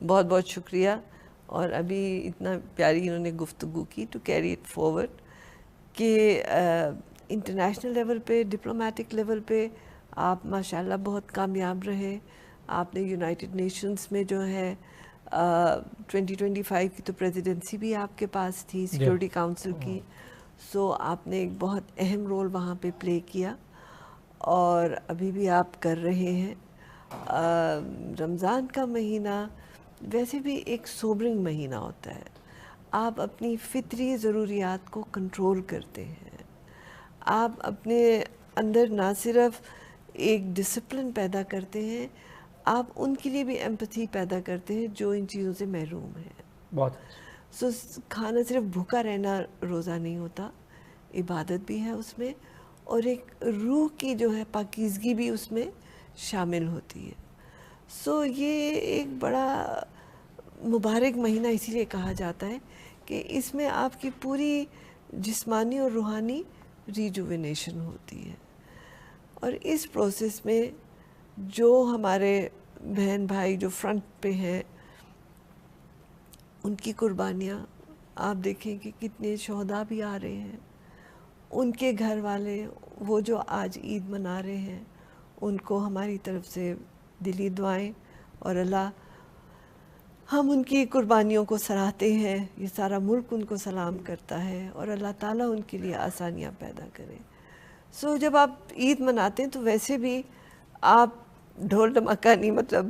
بہت بہت شکریہ. اور ابھی اتنا پیاری انہوں نے گفتگو کی ٹو کیری اٹ فارورڈ کہ انٹرنیشنل لیول پہ, ڈپلومیٹک لیول پہ آپ ماشاءاللہ بہت کامیاب رہے. آپ نے یونائٹڈ نیشنز میں جو ہے 2025 کی تو پریزیڈنسی بھی آپ کے پاس تھی, سیکیورٹی کاؤنسل کی, سو آپ نے ایک بہت اہم رول وہاں پہ پلے کیا اور ابھی بھی آپ کر رہے ہیں. رمضان کا مہینہ ویسے بھی ایک سوبرنگ مہینہ ہوتا ہے. آپ اپنی فطری ضروریات کو کنٹرول کرتے ہیں. آپ اپنے اندر نہ صرف ایک ڈسپلن پیدا کرتے ہیں, آپ ان کے لیے بھی ایمپتھی پیدا کرتے ہیں جو ان چیزوں سے محروم ہیں. بہت سو کھانا صرف بھوکا رہنا روزہ نہیں ہوتا, عبادت بھی ہے اس میں, اور ایک روح کی جو ہے پاکیزگی بھی اس میں شامل ہوتی ہے. سو یہ ایک بڑا مبارک مہینہ اسی لیے کہا جاتا ہے کہ اس میں آپ کی پوری جسمانی اور روحانی ریجوینیشن ہوتی ہے. اور اس پروسیس میں جو ہمارے بہن بھائی جو فرنٹ پہ ہیں, ان کی قربانیاں آپ دیکھیں کہ کتنے شہداء بھی آ رہے ہیں, ان کے گھر والے وہ جو آج عید منا رہے ہیں, ان کو ہماری طرف سے دلی دعائیں, اور اللہ ہم ان کی قربانیوں کو سراہتے ہیں, یہ سارا ملک ان کو سلام کرتا ہے, اور اللہ تعالیٰ ان کے لیے آسانیاں پیدا کرے. سو جب آپ عید مناتے ہیں تو ویسے بھی آپ ڈھول دھماکہ نہیں, مطلب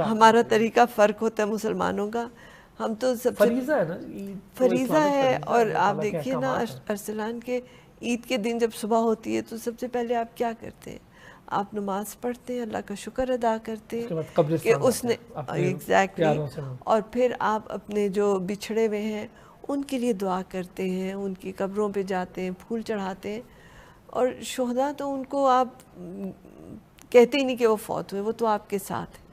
ہمارا طریقہ فرق ہوتا ہے مسلمانوں کا. ہم تو سب سے فریضہ ہے نا, فریضہ ہے. اور آپ دیکھیے نا ارسلان کے عید کے دن جب صبح ہوتی ہے تو سب سے پہلے آپ کیا کرتے ہیں؟ آپ نماز پڑھتے ہیں, اللہ کا شکر ادا کرتے ہیں کہ اس نے ایگزیکٹلی, اور پھر آپ اپنے جو بچھڑے ہوئے ہیں ان کے لیے دعا کرتے ہیں, ان کی قبروں پہ جاتے ہیں, پھول چڑھاتے ہیں. اور شہداء تو ان کو آپ کہتے ہی نہیں کہ وہ فوت ہوئے, وہ تو آپ کے ساتھ ہیں.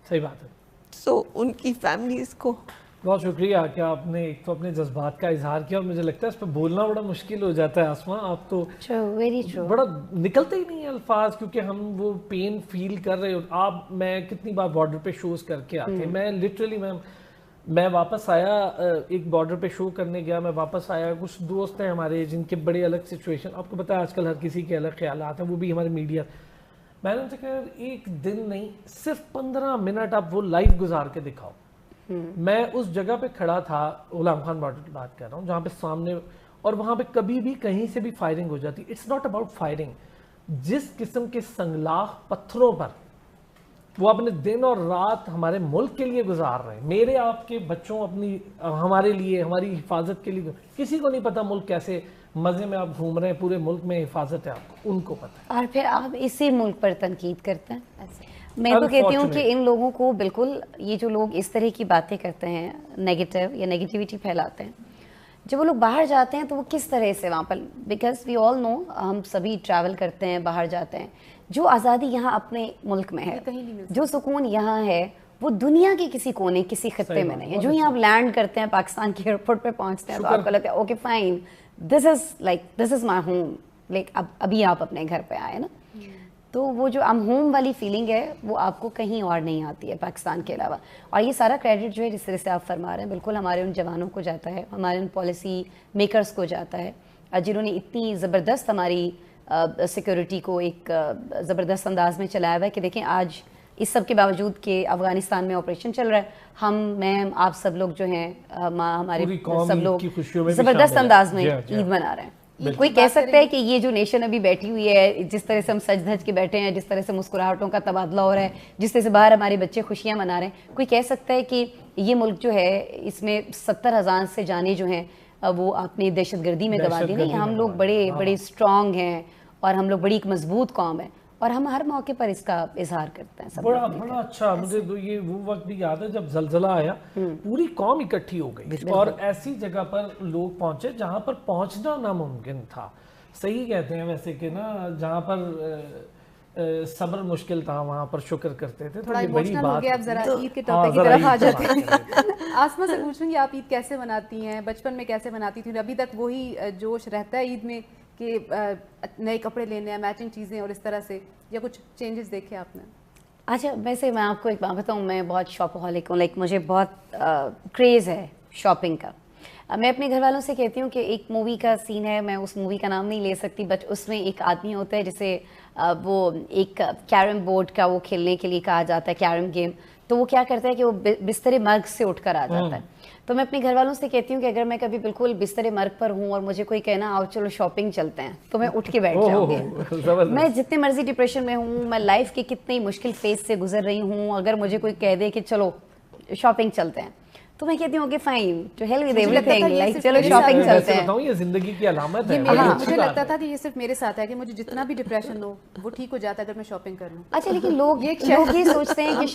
صحیح بات ہے. سو ان کی فیملیز کو بہت شکریہ کہ آپ نے ایک تو اپنے جذبات کا اظہار کیا, اور مجھے لگتا ہے اس پہ بولنا بڑا مشکل ہو جاتا ہے. آسماں آپ تو بڑا نکلتے ہی نہیں ہیں الفاظ, کیونکہ ہم وہ پین فیل کر رہے ہو. آپ, میں کتنی بار بارڈر پہ شوز کر کے آتے ہیں, میں لٹرلی میں واپس آیا, ایک بارڈر پہ شو کرنے گیا, میں واپس آیا, کچھ دوست ہیں ہمارے جن کے بڑے الگ سچویشن, آپ کو پتا ہے آج کل ہر کسی کے الگ خیالات ہیں, وہ بھی ہمارے میڈیا. میں نے ان سے کہا ایک دن نہیں, صرف 15 منٹ آپ وہ لائف گزار کے دکھاؤ. میں اس جگہ پہ کھڑا تھا, غلام خان بارڈر کی بات کر رہا ہوں, جہاں پہ سامنے, اور وہاں پہ کبھی بھی کہیں سے بھی فائرنگ ہو جاتی. اٹس ناٹ اباؤٹ فائرنگ, جس قسم کے سنگلاخ پتھروں پر وہ اپنے دن اور رات ہمارے ملک کے لیے گزار رہے ہیں, میرے آپ کے بچوں, اپنی ہمارے لیے, ہماری حفاظت کے لیے. کسی کو نہیں پتا ملک کیسے مزے میں آپ گھوم رہے ہیں, پورے ملک میں حفاظت ہے آپ کو, ان کو پتہ ہے. اور پھر آپ اسی ملک پر تنقید کرتے ہیں. میں تو کہتی ہوں کہ ان لوگوں کو بالکل, یہ جو لوگ اس طرح کی باتیں کرتے ہیں, نیگیٹو یا نیگیٹیوٹی پھیلاتے ہیں, جب وہ لوگ باہر جاتے ہیں تو وہ کس طرح سے وہاں پر, بیکاز وی آل نو, ہم سبھی ٹریول کرتے ہیں, باہر جاتے ہیں, جو آزادی یہاں اپنے ملک میں ہے, جو سکون یہاں ہے, وہ دنیا کے کسی کونے, کسی خطے میں نہیں ہے. جو ہی آپ لینڈ کرتے ہیں پاکستان کے ایئرپورٹ پہ پہنچتے ہیں تو آپ کو لگتا ہے okay fine, this is my home, like ابھی آپ اپنے گھر پہ آئے نا. تو وہ جو ام ہوم والی فیلنگ ہے وہ آپ کو کہیں اور نہیں آتی ہے پاکستان کے علاوہ. اور یہ سارا کریڈٹ جو ہے جس طرح سے آپ فرما رہے ہیں بالکل ہمارے ان جوانوں کو جاتا ہے, ہمارے ان پالیسی میکرز کو جاتا ہے, جنہوں نے اتنی زبردست ہماری سیکورٹی کو ایک زبردست انداز میں چلایا ہوا ہے. کہ دیکھیں آج اس سب کے باوجود کہ افغانستان میں آپریشن چل رہا ہے, ہم, میں, آپ سب لوگ جو ہیں, ہمارے سب لوگ زبردست انداز میں عید منا رہے ہیں. کوئی کہہ سکتا ہے کہ یہ جو نیشن ابھی بیٹھی ہوئی ہے, جس طرح سے ہم سج دھج کے بیٹھے ہیں, جس طرح سے مسکراہٹوں کا تبادلہ ہو رہا ہے, جس طرح سے باہر ہمارے بچے خوشیاں منا رہے ہیں, کوئی کہہ سکتا ہے کہ یہ ملک جو ہے اس میں 70,000 سے جانے جو ہیں وہ اپنی دہشت گردی میں گوا دی؟ نہیں, ہم لوگ بڑے اسٹرانگ ہیں, اور ہم لوگ بڑی ایک مضبوط قوم ہے, اور ہم ہر موقع پر اس کا اظہار کرتے ہیں. بڑا اچھا. مجھے تو یہ وہ وقت بھی یاد ہے جب زلزلہ آیا, پوری قوم اکٹھی ہو گئی, اور ایسی جگہ پر لوگ پہنچے جہاں پر پہنچنا ناممکن تھا. صحیح کہتے ہیں ویسے کہ نا, جہاں پر صبر مشکل تھا وہاں پر شکر کرتے تھے. تھوڑا ایموشنل ہو گیا, اب ذرا عید کے ٹاپک کی طرف آ جاتے ہیں. آسما سے پوچھوں گی, آپ عید کیسے مناتی ہیں, بچپن میں کیسے مناتی تھیں, ابھی تک وہی جوش رہتا ہے عید میں کہ نئے کپڑے لینے ہیں, میچنگ چیزیں, اور اس طرح سے, یا کچھ چینجز دیکھے آپ نے؟ اچھا ویسے میں آپ کو ایک بات بتاؤں, میں بہت شاپہولک ہوں, لائک مجھے بہت کریز ہے شاپنگ کا. میں اپنے گھر والوں سے کہتی ہوں کہ ایک مووی کا سین ہے, میں اس مووی کا نام نہیں لے سکتی, بٹ اس میں ایک آدمی ہوتا ہے جسے وہ ایک کیرم بورڈ کا وہ کھیلنے کے لیے کہا جاتا ہے, کیرم گیم. تو وہ کیا کرتا ہے کہ وہ بستر مرگ سے اٹھ کر آ جاتا ہے. تو میں اپنے گھر والوں سے کہتی ہوں کہ اگر میں کبھی بالکل بستر مرگ پر ہوں اور مجھے کوئی کہنا آؤ چلو شاپنگ چلتے ہیں, تو میں اٹھ کے بیٹھ جاؤں گی. میں جتنے مرضی ڈپریشن میں ہوں, میں لائف کے کتنی مشکل فیز سے گزر رہی ہوں, اگر مجھے کوئی کہہ دے کہ چلو شاپنگ چلتے ہیں, تو میں کہتی ہوں کہ fine to hell with everything, like چلو شاپنگ چلتے ہیں. یہ زندگی کی علامت ہے. مجھے لگتا تھا کہ یہ صرف میرے ساتھ ہے کہ مجھے جتنا بھی ڈپریشن ہو وہ ٹھیک ہو جاتا ہے اگر میں شاپنگ کر لوں. اچھا لیکن لوگ یہ سوچتے ہیں کہ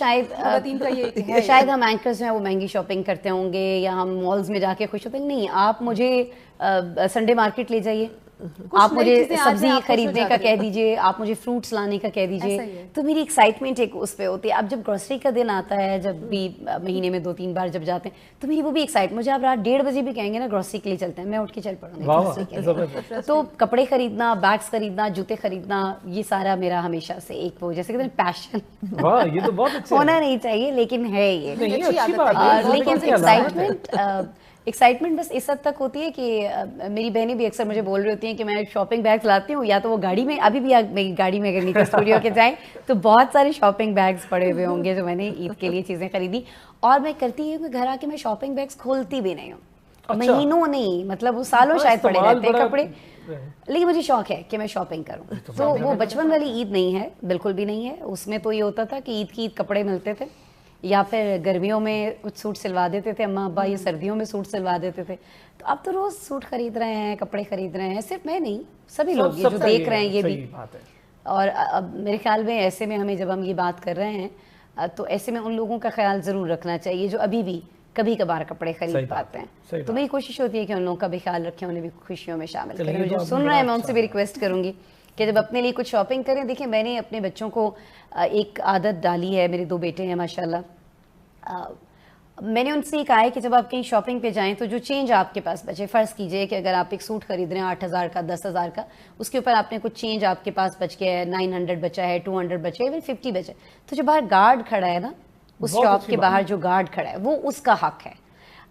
شاید ہم اینکرز ہیں وہ مہنگی شاپنگ کرتے ہوں گے یا ہم مالز میں جا کے خوش ہوتے ہیں. نہیں, آپ مجھے سنڈے مارکیٹ لے جائیے, آپ مجھے سبزی خریدنے کا کہہ دیجئے, آپ مجھے فروٹس لانے کا کہہ دیجئے, تو میری ایکسائٹمنٹ ایک اس پہ ہوتی ہے. اب جب گروسری کا دن آتا ہے, جب بھی مہینے میں 2-3 بار جب جاتے ہیں, تو میری وہ بھی ایکسائٹ, مجھے آپ رات 1:30 بجے بھی کہیں گے نا گروسری کے لیے چلتے ہیں, میں اٹھ کے چل پڑوں گی. تو کپڑے خریدنا, بیگس خریدنا, جوتے خریدنا, یہ سارا میرا ہمیشہ سے ایک وہ جیسے کہتے ہیں پیشن ہونا نہیں چاہیے, لیکن ہے یہ. لیکن ایکسائٹمنٹ بس اس حد تک ہوتی ہے کہ میری بہنیں بھی اکثر مجھے بول رہی ہوتی ہیں کہ میں شاپنگ بیگس لاتی ہوں, یا تو وہ گاڑی میں, ابھی بھی میری گاڑی میں اگر نیچے اسٹوڈیو کے جائیں تو بہت سارے شاپنگ بیگس پڑے ہوئے ہوں گے جو میں نے عید کے لیے چیزیں خریدی. اور میں کرتی ہوں کہ گھر آ کے میں شاپنگ بیگس کھولتی بھی نہیں ہوں, مہینوں نہیں, مطلب وہ سالوں شاید پڑے رہتے ہیں کپڑے, لیکن مجھے شوق ہے کہ میں شاپنگ کروں. تو وہ بچپن والی عید نہیں ہے, بالکل بھی نہیں ہے. اس میں تو یہ ہوتا تھا کہ عید کی عید کپڑے ملتے تھے, یا پھر گرمیوں میں کچھ سوٹ سلوا دیتے تھے اماں ابا, یا سردیوں میں سوٹ سلوا دیتے تھے. تو اب تو روز سوٹ خرید رہے ہیں, کپڑے خرید رہے ہیں, صرف میں نہیں, سبھی لوگ یہ جو دیکھ رہے ہیں یہ بھی. اور اب میرے خیال میں ایسے میں ہمیں جب ہم یہ بات کر رہے ہیں تو ایسے میں ان لوگوں کا خیال ضرور رکھنا چاہیے جو ابھی بھی کبھی کبھار کپڑے خرید پاتے ہیں. تو میری کوشش ہوتی ہے کہ ان لوگوں کا بھی خیال رکھیں, انہیں بھی خوشیوں میں شامل کریں. جو سن رہے ہیں میں ان سے بھی ریکویسٹ کروں گی کہ جب اپنے لیے کچھ شاپنگ کریں. دیکھیں میں نے اپنے بچوں کو ایک عادت ڈالی ہے, میرے 2 بیٹے ہیں ماشاءاللہ. میں نے ان سے یہ کہا ہے کہ جب آپ کہیں شاپنگ پہ جائیں تو جو چینج آپ کے پاس بچے, فرض کیجئے کہ اگر آپ ایک سوٹ خرید رہے ہیں 8,000 کا, 10,000 کا, اس کے اوپر آپ نے کچھ چینج آپ کے پاس بچ گیا ہے, 900 بچا ہے, 200 بچا ہے, ایون 50 بچا ہے, تو جو باہر گارڈ کھڑا ہے نا, اس شاپ کے باہر جو گارڈ کھڑا ہے وہ اس کا حق ہے.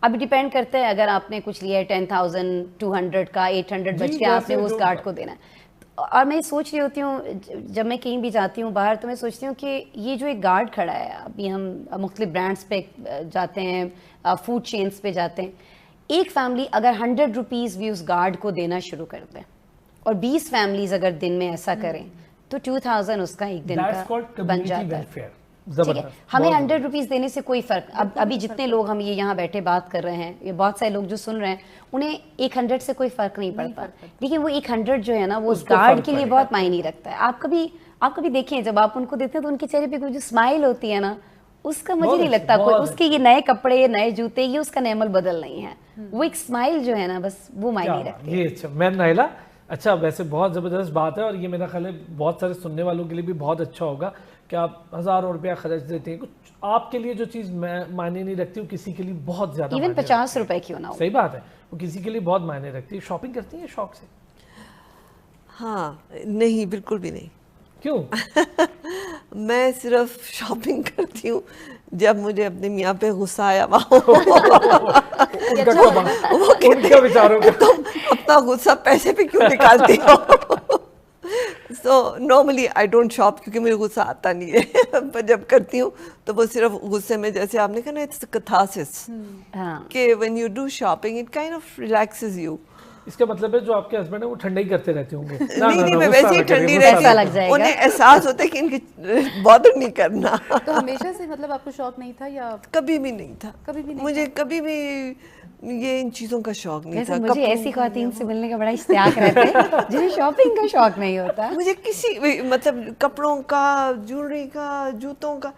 اب ڈیپینڈ کرتا ہے, اگر آپ نے کچھ لیا ہے 10,200 کا, 800 بچ کے آپ نے اس گارڈ کو دینا ہے. اور میں سوچ رہی ہوتی ہوں جب میں کہیں بھی جاتی ہوں باہر, تو میں سوچتی ہوں کہ یہ جو ایک گارڈ کھڑا ہے, ابھی ہم مختلف برانڈس پہ جاتے ہیں, فوڈ چینس پہ جاتے ہیں, ایک فیملی اگر 100 روپیز بھی اس گارڈ کو دینا شروع کر دیں اور 20 فیملیز اگر دن میں ایسا کریں تو 2,000 اس کا ایک دن کا بن جاتا ہے. ہمیں 100 روپیز دینے سے کوئی فرق, ابھی جتنے لوگ ہم یہ یہاں بیٹھے بات کر رہے ہیں, یہ بہت سارے لوگ جو سن رہے ہیں, انہیں 100 سے کوئی فرق نہیں پڑتا, لیکن وہ 100 جو ہے نا وہ اس گارڈ کے لیے بہت معنی رکھتا ہے. آپ کبھی دیکھیں جب آپ ان کو دیتے ہیں تو ان کے چہرے پہ کوئی جو اسمائل ہوتی ہے نا, اس کا مجھے نہیں لگتا کوئی, اس کے یہ نئے کپڑے, نئے جوتے, یہ اس کا نعم البدل نہیں ہے. وہ ایک اسمائل جو ہے نا بس وہ معنی رکھتی ہے. اچھا میں نائلہ, اچھا ویسے بہت زبردست بات ہے, اور یہ میرا خیال ہے بہت سارے سننے والوں کے لیے بھی بہت اچھا ہوگا کہ آپ 1,000 روپیہ خرچ دیتے ہیں, کچھ آپ کے لیے جو چیز معنی نہیں رکھتی وہ کسی کے لیے بہت زیادہ, ایون 50 روپے کیوں نہ ہو. صحیح بات ہے, وہ کسی کے لیے بہت معنی رکھتی ہے. شاپنگ کرتی ہیں شوق سے؟ ہاں نہیں, بالکل بھی نہیں. کیوں؟ میں صرف شاپنگ کرتی ہوں جب مجھے اپنے میاں پہ غصہ آیا ہوا ہو. تم اپنا غصہ پیسے پہ کیوں نکالتی ہو؟ So normally I don't shop کیونکہ مجھے غصہ آتا نہیں ہے, پر جب کرتی ہوں تو وہ صرف غصے میں, جیسے آپ نے کہا نا اٹس کتھارسس, کہ when you do shopping it kind of relaxes you. اس کا مطلب ہے جو آپ کے ہسبینڈ ہیں وہ ٹھنڈا ہی کرتے رہتے ہوں گے. نہیں, میں ویسے ہی ٹھنڈی رہتی ہوں, انہیں احساس ہوتا ہے کہ ان کی بادر نہیں کرنا. تو ہمیشہ سے مطلب آپ کو شوق نہیں تھا یا؟ کبھی بھی نہیں تھا, مجھے کبھی بھی یہ ان چیزوں کا شوق نہیں تھا. مجھے ایسی خواتین سے ملنے کا بڑا اشتیاق رہتا ہے جنہیں شاپنگ کا شوق نہیں ہوتا. مجھے کسی مطلب کپڑوں کا, جویلری کا, جوتوں کا,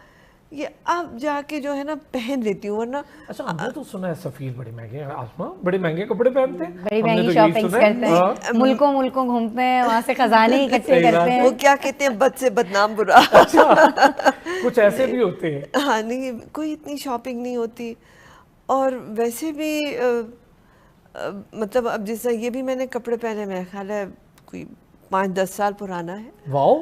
یہ اب جا کے جو ہے نا پہن لیتی ہوں, ورنہ. اچھا ہم نے تو سنا ہے سفیر بڑے مہنگے ہیں, آسما بڑے مہنگے کپڑے پہنتے ہیں, بڑی مہنگی شاپنگ کرتے ہیں, ملکوں گھومتے ہیں, وہاں سے خزانے اکٹھے کرتے ہیں. وہ کیا کہتے ہیں, بد سے بدنام برا. کچھ ایسے بھی ہوتے ہیں. ہاں نہیں, کوئی اتنی شاپنگ نہیں ہوتی. اور ویسے بھی مطلب اب جیسا یہ بھی میں نے کپڑے پہنے, میرا خیال ہے کوئی 5-10 سال پرانا ہے. واو.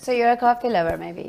So you're a coffee lover maybe?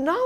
Now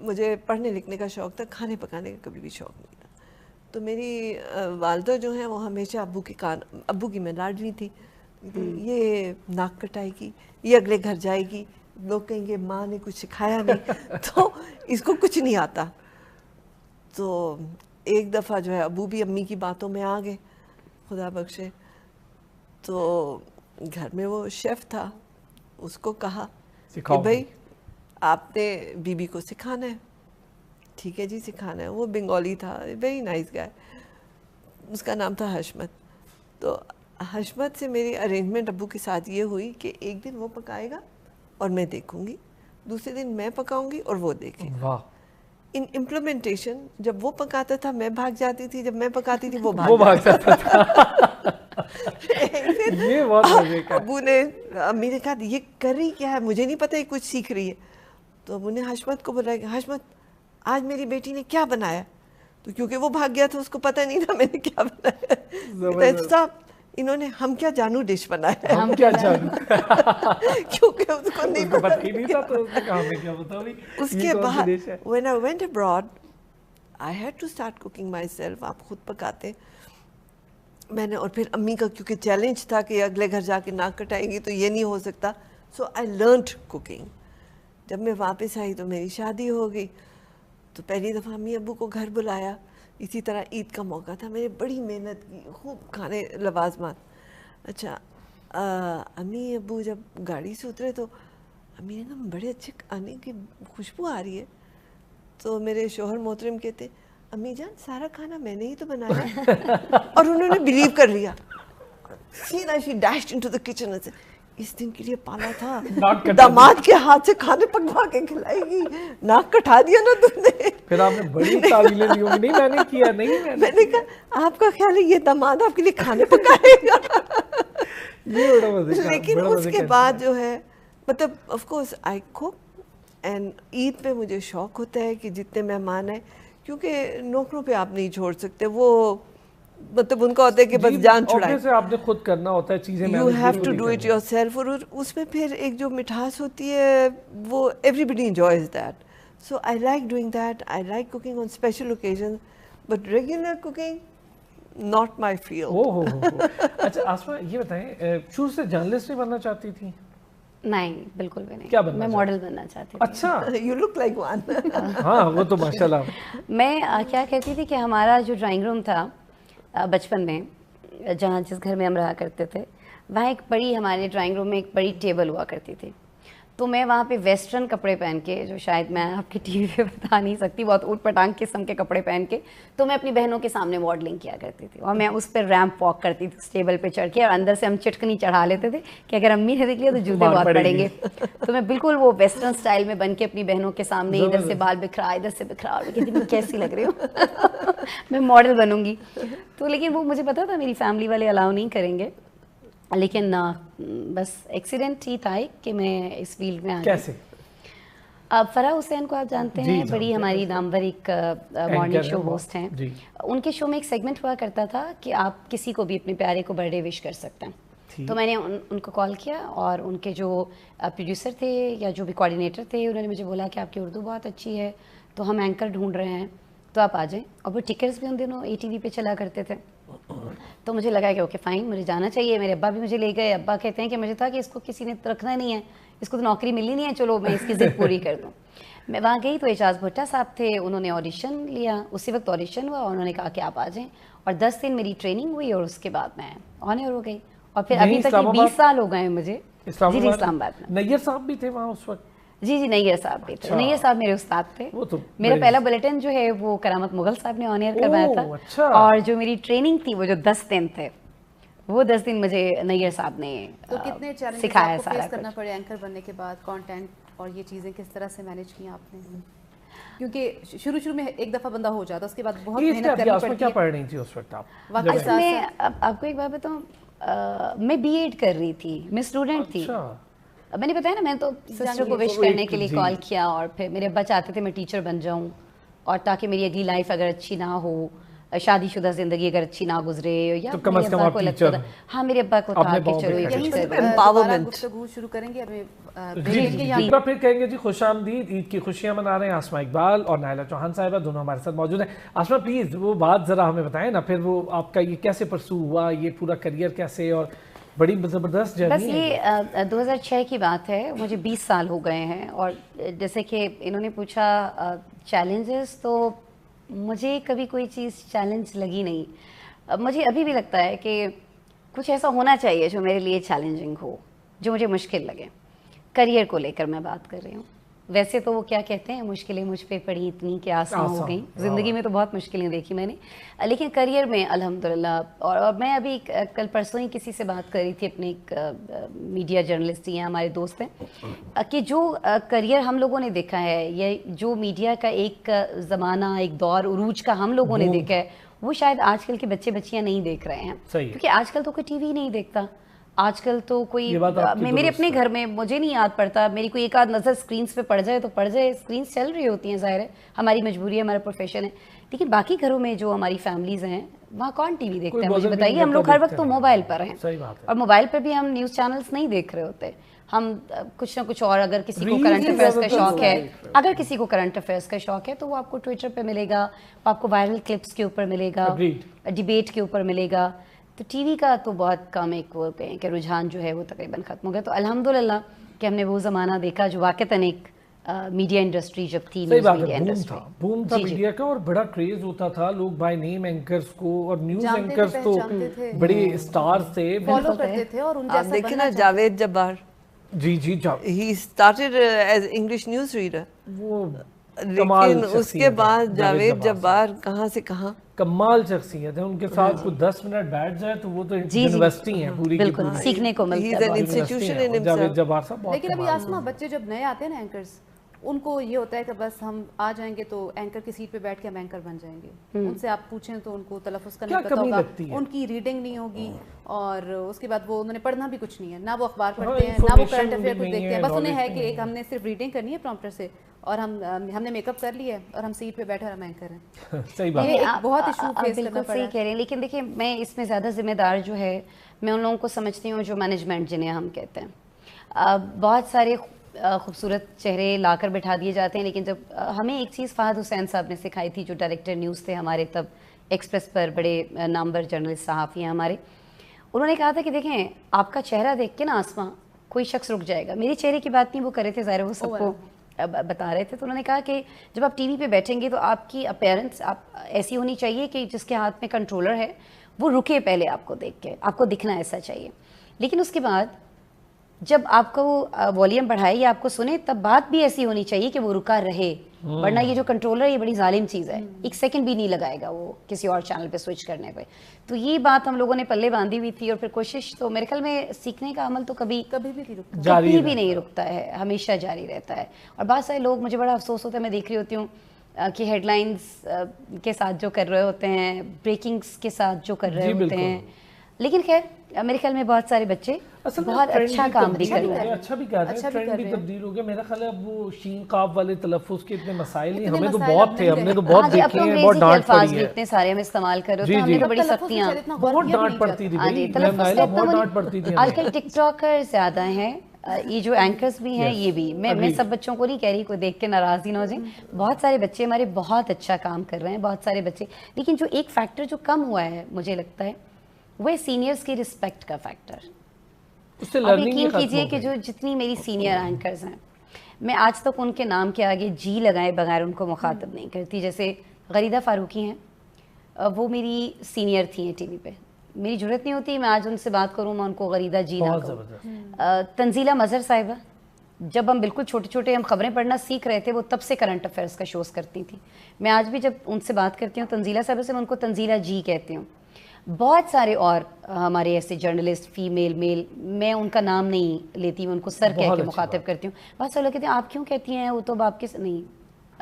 مجھے پڑھنے لکھنے کا شوق تھا, کھانے پکانے کا کبھی بھی شوق نہیں تھا. تو میری والدہ جو ہیں وہ ہمیشہ ابو کی میں لاڈلی تھی. یہ ناک کٹائے گی, یہ اگلے گھر جائے گی, لوگ کہیں گے ماں نے کچھ سکھایا نہیں, تو اس کو کچھ نہیں آتا. تو ایک دفعہ جو ہے ابو بھی امی کی باتوں میں آ گئے, خدا بخشے. تو گھر میں وہ شیف تھا, اس کو کہا کہ بھائی آپ نے بی بی کو سکھانا ہے. ٹھیک ہے جی سکھانا ہے. وہ بنگالی تھا, ویری نائس گائے, اس کا نام تھا حشمت. تو حشمت سے میری ارینجمنٹ ابو کے ساتھ یہ ہوئی کہ ایک دن وہ پکائے گا اور میں دیکھوں گی, دوسرے دن میں پکاؤں گی اور وہ دیکھے گا. ان امپلیمنٹیشن جب وہ پکاتا تھا میں بھاگ جاتی تھی, جب میں پکاتی تھی وہ بھاگ جاتا تھا. ابو نے امی نے کہا یہ کر رہی کیا ہے, مجھے نہیں پتا یہ کچھ سیکھ رہی ہے. تو ابو نے حشمت کو بولا کہ حشمت آج میری بیٹی نے کیا بنایا. تو کیونکہ وہ بھاگ گیا تھا اس کو پتہ نہیں تھا میں نے کیا بنایا. صاحب انہوں نے ہم کیا جانو ڈش بنایا ہے, ہم کیا جانو, کیونکہ اس کو نہیں پتہ ہی نہیں تھا. تو اس نے کہا ہمیں کیا بتا بھائی. اس کے بعد when I went abroad I had to start cooking myself. آپ خود پکاتے میں نے, اور پھر امی کا کیونکہ چیلنج تھا کہ اگلے گھر جا کے ناک کٹائیں گی تو یہ نہیں ہو سکتا. سو I learned cooking. جب میں واپس آئی تو میری شادی ہو گئی. تو پہلی دفعہ امی ابو کو گھر بلایا, اسی طرح عید کا موقع تھا, میں نے بڑی محنت کی, خوب کھانے لوازمات. اچھا امی ابو جب گاڑی سے اترے تو امی نے کہا بڑے اچھے کھانے کی خوشبو آ رہی ہے. تو میرے شوہر محترم کہتے امی جان سارا کھانا میں نے ہی تو بنایا. اور انہوں نے بلیو کر لیا. سیدھا she dashed into the kitchen and said اس دن کے لیے پالا تھا, داماد کے ہاتھ سے کھانے پکوا کے کھلائے گی, ناک کٹا دیا نا تم نے. پھر آپ نے بڑی تعویلیں دی ہوں گی, نہیں میں نے کیا, نہیں میں نے کہا آپ کا خیال ہے یہ داماد آپ کے لیے کھانے پکائے گا. لیکن اس کے بعد جو ہے مطلب of course I cook. And Eid پہ مجھے شوق ہوتا ہے کہ جتنے مہمان ہیں, کیونکہ نوکروں پہ آپ نہیں چھوڑ سکتے, وہ مطلب ان کا ہوتا ہے کہ بس جان چھڑائے, آپ نے خود کرنا ہوتا ہے چیزیں, you have to do it yourself. اور اس میں پھر ایک جو مٹھاس ہوتی ہے وہ everybody enjoys that. So I like doing that. I like cooking on special occasion, but regular cooking not my field. اچھا آسما یہ بتائیں, شروع سے جرنلسٹ نہیں بننا چاہتی تھی؟ نہیں بالکل بھی نہیں. کیا بننا؟ میں ماڈل بننا چاہتی تھی. اچھا یو لک لائک ون. ہاں وہ تو ماشاءاللہ. میں کیا کہتی تھی کہ ہمارا جو ڈرائنگ روم تھا بچپن میں, جہاں جس گھر میں ہم رہا کرتے تھے, وہاں ایک بڑی, ہمارے ڈرائنگ روم میں ایک بڑی ٹیبل ہوا کرتی تھی. تو میں وہاں پہ ویسٹرن کپڑے پہن کے, جو شاید میں آپ کی ٹی وی پہ بتا نہیں سکتی, بہت اوٹ پٹانگ قسم کے کپڑے پہن کے, تو میں اپنی بہنوں کے سامنے ماڈلنگ کیا کرتی تھی. اور میں اس پہ ریمپ واک کرتی تھی, اس ٹیبل پہ چڑھ کے, اور اندر سے ہم چٹکنی چڑھا لیتے تھے کہ اگر امی نے دیکھ لیا تو جوتے بہت پڑیں گے. تو میں بالکل وہ ویسٹرن اسٹائل میں بن کے اپنی بہنوں کے سامنے ادھر سے بال بکھرا, ادھر سے بکھرا, اور کہتی میں کیسی لگ رہی ہوں, میں ماڈل بنوں گی. تو لیکن وہ مجھے پتا تھا میری فیملی والے الاؤ نہیں کریں گے, لیکن بس ایکسیڈنٹ ہی تھا کہ میں اس فیلڈ میں آ گئی. کیسے؟ اب فرح حسین کو آپ جانتے ہیں, بڑی ہماری نامور ایک مارننگ شو ہوسٹ ہیں. ان کے شو میں ایک سیگمنٹ ہوا کرتا تھا کہ آپ کسی کو بھی اپنے پیارے کو برتھ ڈے وش کر سکتے ہیں. تو میں نے ان کو کال کیا, اور ان کے جو پروڈیوسر تھے یا جو بھی کوآرڈینیٹر تھے, انہوں نے مجھے بولا کہ آپ کی اردو بہت اچھی ہے, تو ہم اینکر ڈھونڈ رہے ہیں, تو آپ آ جائیں. اور وہ ٹکرز بھی ان دنوں ATV پہ چلا کرتے تھے. تو مجھے لگا کہ اوکے فائن, مجھے جانا چاہیے. میرے ابا بھی مجھے لے گئے. ابا کہتے ہیں کہ مجھے تھا کہ اس کو کسی نے رکھنا نہیں ہے, اس کو تو نوکری ملی نہیں ہے, چلو میں اس کی ضد پوری کر دوں. میں وہاں گئی تو اعجاز بھٹا صاحب تھے, انہوں نے آڈیشن لیا, اسی وقت آڈیشن ہوا, اور انہوں نے کہا کہ آپ آ جائیں. اور 10 دن میری ٹریننگ ہوئی, اور اس کے بعد میں آنر ہو گئی. اور پھر ابھی تک 20 سال ہو گئے ہیں مجھے. جی اسلام آباد میں. نیّر صاحب بھی تھے وہاں اس وقت؟ جی نیّر صاحب بھی تھے. نیّر صاحب میرے استاد تھے. میرا پہلا بلیٹن جو ہے وہ کرامت مغل صاحب نے آن ایئر کروایا تھا. اور جو میری ٹریننگ تھی وہ جو 10 دن تھے, وہ 10 دن مجھے نیّر صاحب نے سکھایا. سارا کرنا پڑے اینکر بننے کے بعد, کانٹینٹ اور یہ چیزیں کس طرح سے مینیج کی آپ نے؟ کیونکہ شروع میں ایک دفعہ بندہ ہو جاتا, اس کے بعد بہت محنت کرنی پڑتی ہے. کیا پڑھ رہی تھی اس وقت آپ؟ میں آپ کو ایک بات بتاؤں, میں BEd کر رہی تھی, میں اسٹوڈنٹ تھی. میں نے بتایا نا, میں تو سسٹر کو وش کرنے کے لیے کال کیا, اور پھر میرے ابا چاہتے تھے میں ٹیچر بن جاؤں, اور تاکہ میری اگلی لائف اگر اچھی نہ ہو شادی شدہ زندگی اگر اچھی نہ گزرے یا کم از کم کو لگتا تھا ہاں میرے ابا کو تھا کہ چلو یہیں سے empowerment گفتگو شروع کریں گے. ایک بار پھر کہیں گے جی خوش آمدید. عید کی خوشیاں منا رہے ہیں آسما اقبال اور نائلہ چوہان صاحبہ, دونوں ہمارے ساتھ موجود ہیں. آسما پلیز وہ بات ذرا ہمیں بتائیں نا, پھر وہ آپ کا یہ کیسے پرسو ہوا, یہ پورا کریئر کیسے, اور بڑی زبردست جرنی بس یہ 2006 کی بات ہے, مجھے 20 سال ہو گئے ہیں. اور جیسے کہ انہوں نے پوچھا چیلنجز, تو مجھے کبھی کوئی چیز چیلنج لگی نہیں. مجھے ابھی بھی لگتا ہے کہ کچھ ایسا ہونا چاہیے جو میرے لیے چیلنجنگ ہو, جو مجھے مشکل لگے. کریئر کو لے کر میں بات کر رہی ہوں. ویسے تو وہ کیا کہتے ہیں, مشکلیں مجھ پہ پڑی اتنی کہ آسان ہو گئیں. زندگی میں تو بہت مشکلیں دیکھی میں نے, لیکن کریئر میں الحمدللہ. اور میں ابھی کل پرسوں ہی کسی سے بات کر رہی تھی, اپنے ایک میڈیا جرنلسٹ ہی ہیں, ہمارے دوست ہیں, کہ جو کریئر ہم لوگوں نے دیکھا ہے, یا جو میڈیا کا ایک زمانہ, ایک دور عروج کا ہم لوگوں نے دیکھا ہے, وہ شاید آج کل کے بچے بچیاں نہیں دیکھ رہے ہیں. کیونکہ آج کل تو کوئی ٹی وی نہیں دیکھتا. آج کل تو کوئی, میرے اپنے گھر میں مجھے نہیں یاد پڑتا, میری کوئی ایک آدھ نظر اسکرینس پہ پڑ جائے تو پڑ جائے. اسکرینس چل رہی ہوتی ہیں, ظاہر ہے ہماری مجبوری ہے, ہمارا پروفیشن ہے, لیکن باقی گھروں میں جو ہماری فیملیز ہیں وہاں کون ٹی وی دیکھتے ہیں, مجھے بتائیے. ہم لوگ ہر وقت تو موبائل پر ہیں, اور موبائل پہ بھی ہم نیوز چینلز نہیں دیکھ رہے ہوتے. ہم کچھ نہ کچھ اور, اگر کسی کو کرنٹ افیئرس کا شوق ہے, اگر کسی کو کرنٹ افیئرس کا شوق ہے تو وہ آپ کو ٹویٹر پہ ملے گا, آپ کو وائرل کلپس کے اوپر ملے گا, ڈیبیٹ کے اوپر ملے گا. تو ٹی وی کا تو بہت کم ایک وہ کہیں کہ رجحان جو ہے وہ تقریباً ختم ہو گیا. تو الحمدللہ کہ ہم نے وہ زمانہ دیکھا جو واقعتاً ایک میڈیا انڈسٹری جب تھی, نیوز میڈیا انڈسٹری بوم تھا میڈیا کا, اور بڑا کریز ہوتا تھا. لوگ بائی نیم اینکرز کو, اور نیوز اینکرز تو بڑے اسٹارز تھے, فالو کرتے تھے. اور ان جیسا آپ دیکھیں نا Javed Jabbar, ji he started as English news reader, وہ لیکن اس کے بعد جاوید جبار کہاں سے کہاں کمال شخصیت ہے. ان کے ساتھ کوئی 10 منٹ بیٹھ جائے تو وہ تو یونیورسٹی ہیں پوری, بالکل سیکھنے کو ملتا ہے. جاوید جبار صاحب. لیکن ابھی آسما بچے جب نئے آتے ہیں نا اینکرز, ان کو یہ ہوتا ہے کہ بس ہم آ جائیں گے تو اینکر کی سیٹ پہ بیٹھ کے ہم اینکر بن جائیں گے. ان سے آپ پوچھیں تو ان کو تلفظ کا نہیں پتا ہوگا, ان کی ریڈنگ نہیں ہوگی, اور اس کے بعد وہ انہوں نے پڑھنا بھی کچھ نہیں ہے, نہ وہ اخبار پڑھتے ہیں, نہ وہ کرنٹ افیئر کچھ دیکھتے ہیں. بس انہیں ہے کہ ایک ہم نے صرف ریڈنگ کرنی ہے پرومپٹر سے, اور ہم نے میک اپ کر لیا ہے, اور ہم سیٹ پہ بیٹھے اور ہم اینکر ہیں. صحیح بات ہے, بہت ایشو فیس بالکل کرنا پڑا. صحیح کہہ رہے ہیں. لیکن دیکھیں میں اس میں زیادہ ذمہ دار جو ہے, میں ان لوگوں کو سمجھتی ہوں جو مینجمنٹ جنہیں ہم کہتے ہیں. بہت سارے خوبصورت چہرے لا کر بٹھا دیے جاتے ہیں, لیکن جب ہمیں ایک چیز فہد حسین صاحب نے سکھائی تھی, جو ڈائریکٹر نیوز تھے ہمارے, تب ایکسپریس پر بڑے نامور جرنلسٹ صحافی ہیں ہمارے, انہوں نے کہا تھا کہ دیکھیں آپ کا چہرہ دیکھ کے نا آسما کوئی شخص رک جائے گا. میرے چہرے کی بات نہیں وہ کر رہے تھے, ظاہر وہ سب کو بتا رہے تھے. تو انہوں نے کہا کہ جب آپ ٹی وی پہ بیٹھیں گے تو آپ کی اپیرنس ایسی ہونی چاہیے کہ جس کے ہاتھ میں کنٹرولر ہے وہ رکے پہلے آپ کو دیکھ کے, آپ کو دکھنا ایسا چاہیے. لیکن اس کے بعد جب آپ کو والیوم بڑھائے یا آپ کو سنے, تب بات بھی ایسی ہونی چاہیے کہ وہ رکا رہے, ورنہ یہ جو کنٹرولر ہے یہ بڑی ظالم چیز ہے, ایک سیکنڈ بھی نہیں لگائے گا وہ کسی اور چینل پہ سوئچ کرنے پہ. تو یہ بات ہم لوگوں نے پلے باندھی ہوئی تھی, اور پھر کوشش تو میرے خیال میں سیکھنے کا عمل تو کبھی بھی نہیں رکتا ہے, ہمیشہ جاری رہتا ہے. اور بہت سارے لوگ, مجھے بڑا افسوس ہوتا ہے, میں دیکھ رہی ہوتی ہوں کہ ہیڈ لائنز کے ساتھ جو کر رہے ہوتے ہیں, بریکنگز کے ساتھ جو کر رہے ہوتے ہیں, لیکن خیر میرے خیال میں بہت سارے بچے بہت اچھا کام بھی کر رہے ہیں, اچھا بھی کر رہے ہیں, ٹرینڈ بھی تبدیل ہو گیا. میرا خیال ہے اب وہ شین قاف والے تلفظ کے اتنے مسائل نہیں, ہمیں تو بہت تھے, ہم نے تو بہت دیکھے ہیں, بہت ڈانٹ پڑی ہے, اتنے سارے ہم استعمال کر رہے ہیں, ہم نے تو بڑی سختیاں, بہت ڈانٹ پڑتی تھی, بہت ڈانٹ پڑتی تھی. آج کل ٹک ٹاکر زیادہ ہیں, یہ جو اینکرز بھی ہیں یہ بھی, میں سب بچوں کو نہیں کہہ رہی, کوئی دیکھ کے ناراض ہی نہ ہو جائیں. بہت سارے بچے ہمارے بہت اچھا کام کر رہے ہیں, بہت سارے بچے. لیکن جو ایک فیکٹر جو کم ہوا ہے مجھے لگتا ہے وہ سینئرز کی رسپیکٹ کا فیکٹر. آپ یقین کیجئے کہ جو جتنی میری سینئر اینکرز ہیں, میں آج تک ان کے نام کے آگے جی لگائے بغیر ان کو مخاطب نہیں کرتی. جیسے غریدہ فاروقی ہیں, وہ میری سینئر تھیں ٹی وی پہ, میری جرت نہیں ہوتی میں آج ان سے بات کروں میں ان کو غریدہ جی نہ کہوں. تنزیلہ مظہر صاحبہ, جب ہم بالکل چھوٹے چھوٹے ہم خبریں پڑھنا سیکھ رہے تھے, وہ تب سے کرنٹ افیئرس کا شوز کرتی تھیں. میں آج بھی جب ان سے بات کرتی ہوں تنزیلہ صاحبہ سے, میں ان کو تنزیلہ جی کہتی ہوں. بہت سارے اور ہمارے ایسے جرنلسٹ, فیمیل میل, میں ان کا نام نہیں لیتی, میں ان کو سر کہہ کے مخاطب کرتی ہوں. بہت سارے لوگ کہتے ہیں آپ کیوں کہتی ہیں, وہ تو آپ کے نہیں,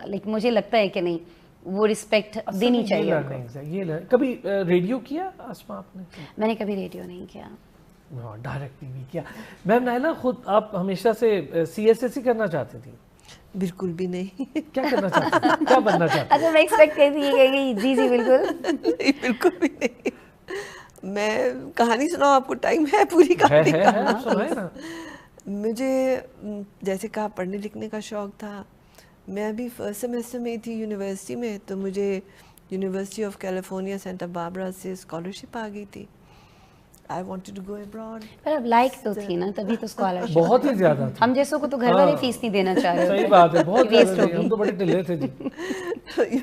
لیکن مجھے لگتا ہے کہ نہیں, وہ رسپیکٹ دینی چاہیے. کبھی ریڈیو کیا آسما آپ نے؟ میں نے کبھی ریڈیو نہیں کیا. ڈائریکٹ ٹی وی کیا. میم نائلہ, خود آپ ہمیشہ سے سی ایس ایس ہی کرنا چاہتی تھی؟ بالکل بھی نہیں. کیا کرنا چاہتے ہیں, کیا بننا چاہتے ہیں؟ اچھا میں ایکسپیکٹ کرتی یہ کہیں گی جی جی بالکل. بالکل بھی نہیں. میں کہانی سناؤں آپ کو, ٹائم ہے پوری کہانی کا؟ سنائیں نا. مجھے جیسے کہا پڑھنے لکھنے کا شوق تھا. میں ابھی فرسٹ سیمسٹر میں تھی یونیورسٹی میں, تو مجھے university of California Santa Barbara سے اسکالرشپ آ گئی تھی. I wanted to go abroad. پر اب لائک تو تھی نا, تبھی تو اسکالرشپ. بہت ہی زیادہ تھی. ہم جیسوں کو تو گھر والے فیس نہیں دینا چاہ رہے. صحیح بات ہے, بہت زیادہ تھی, ہم تو بڑے ڈلے تھے جی.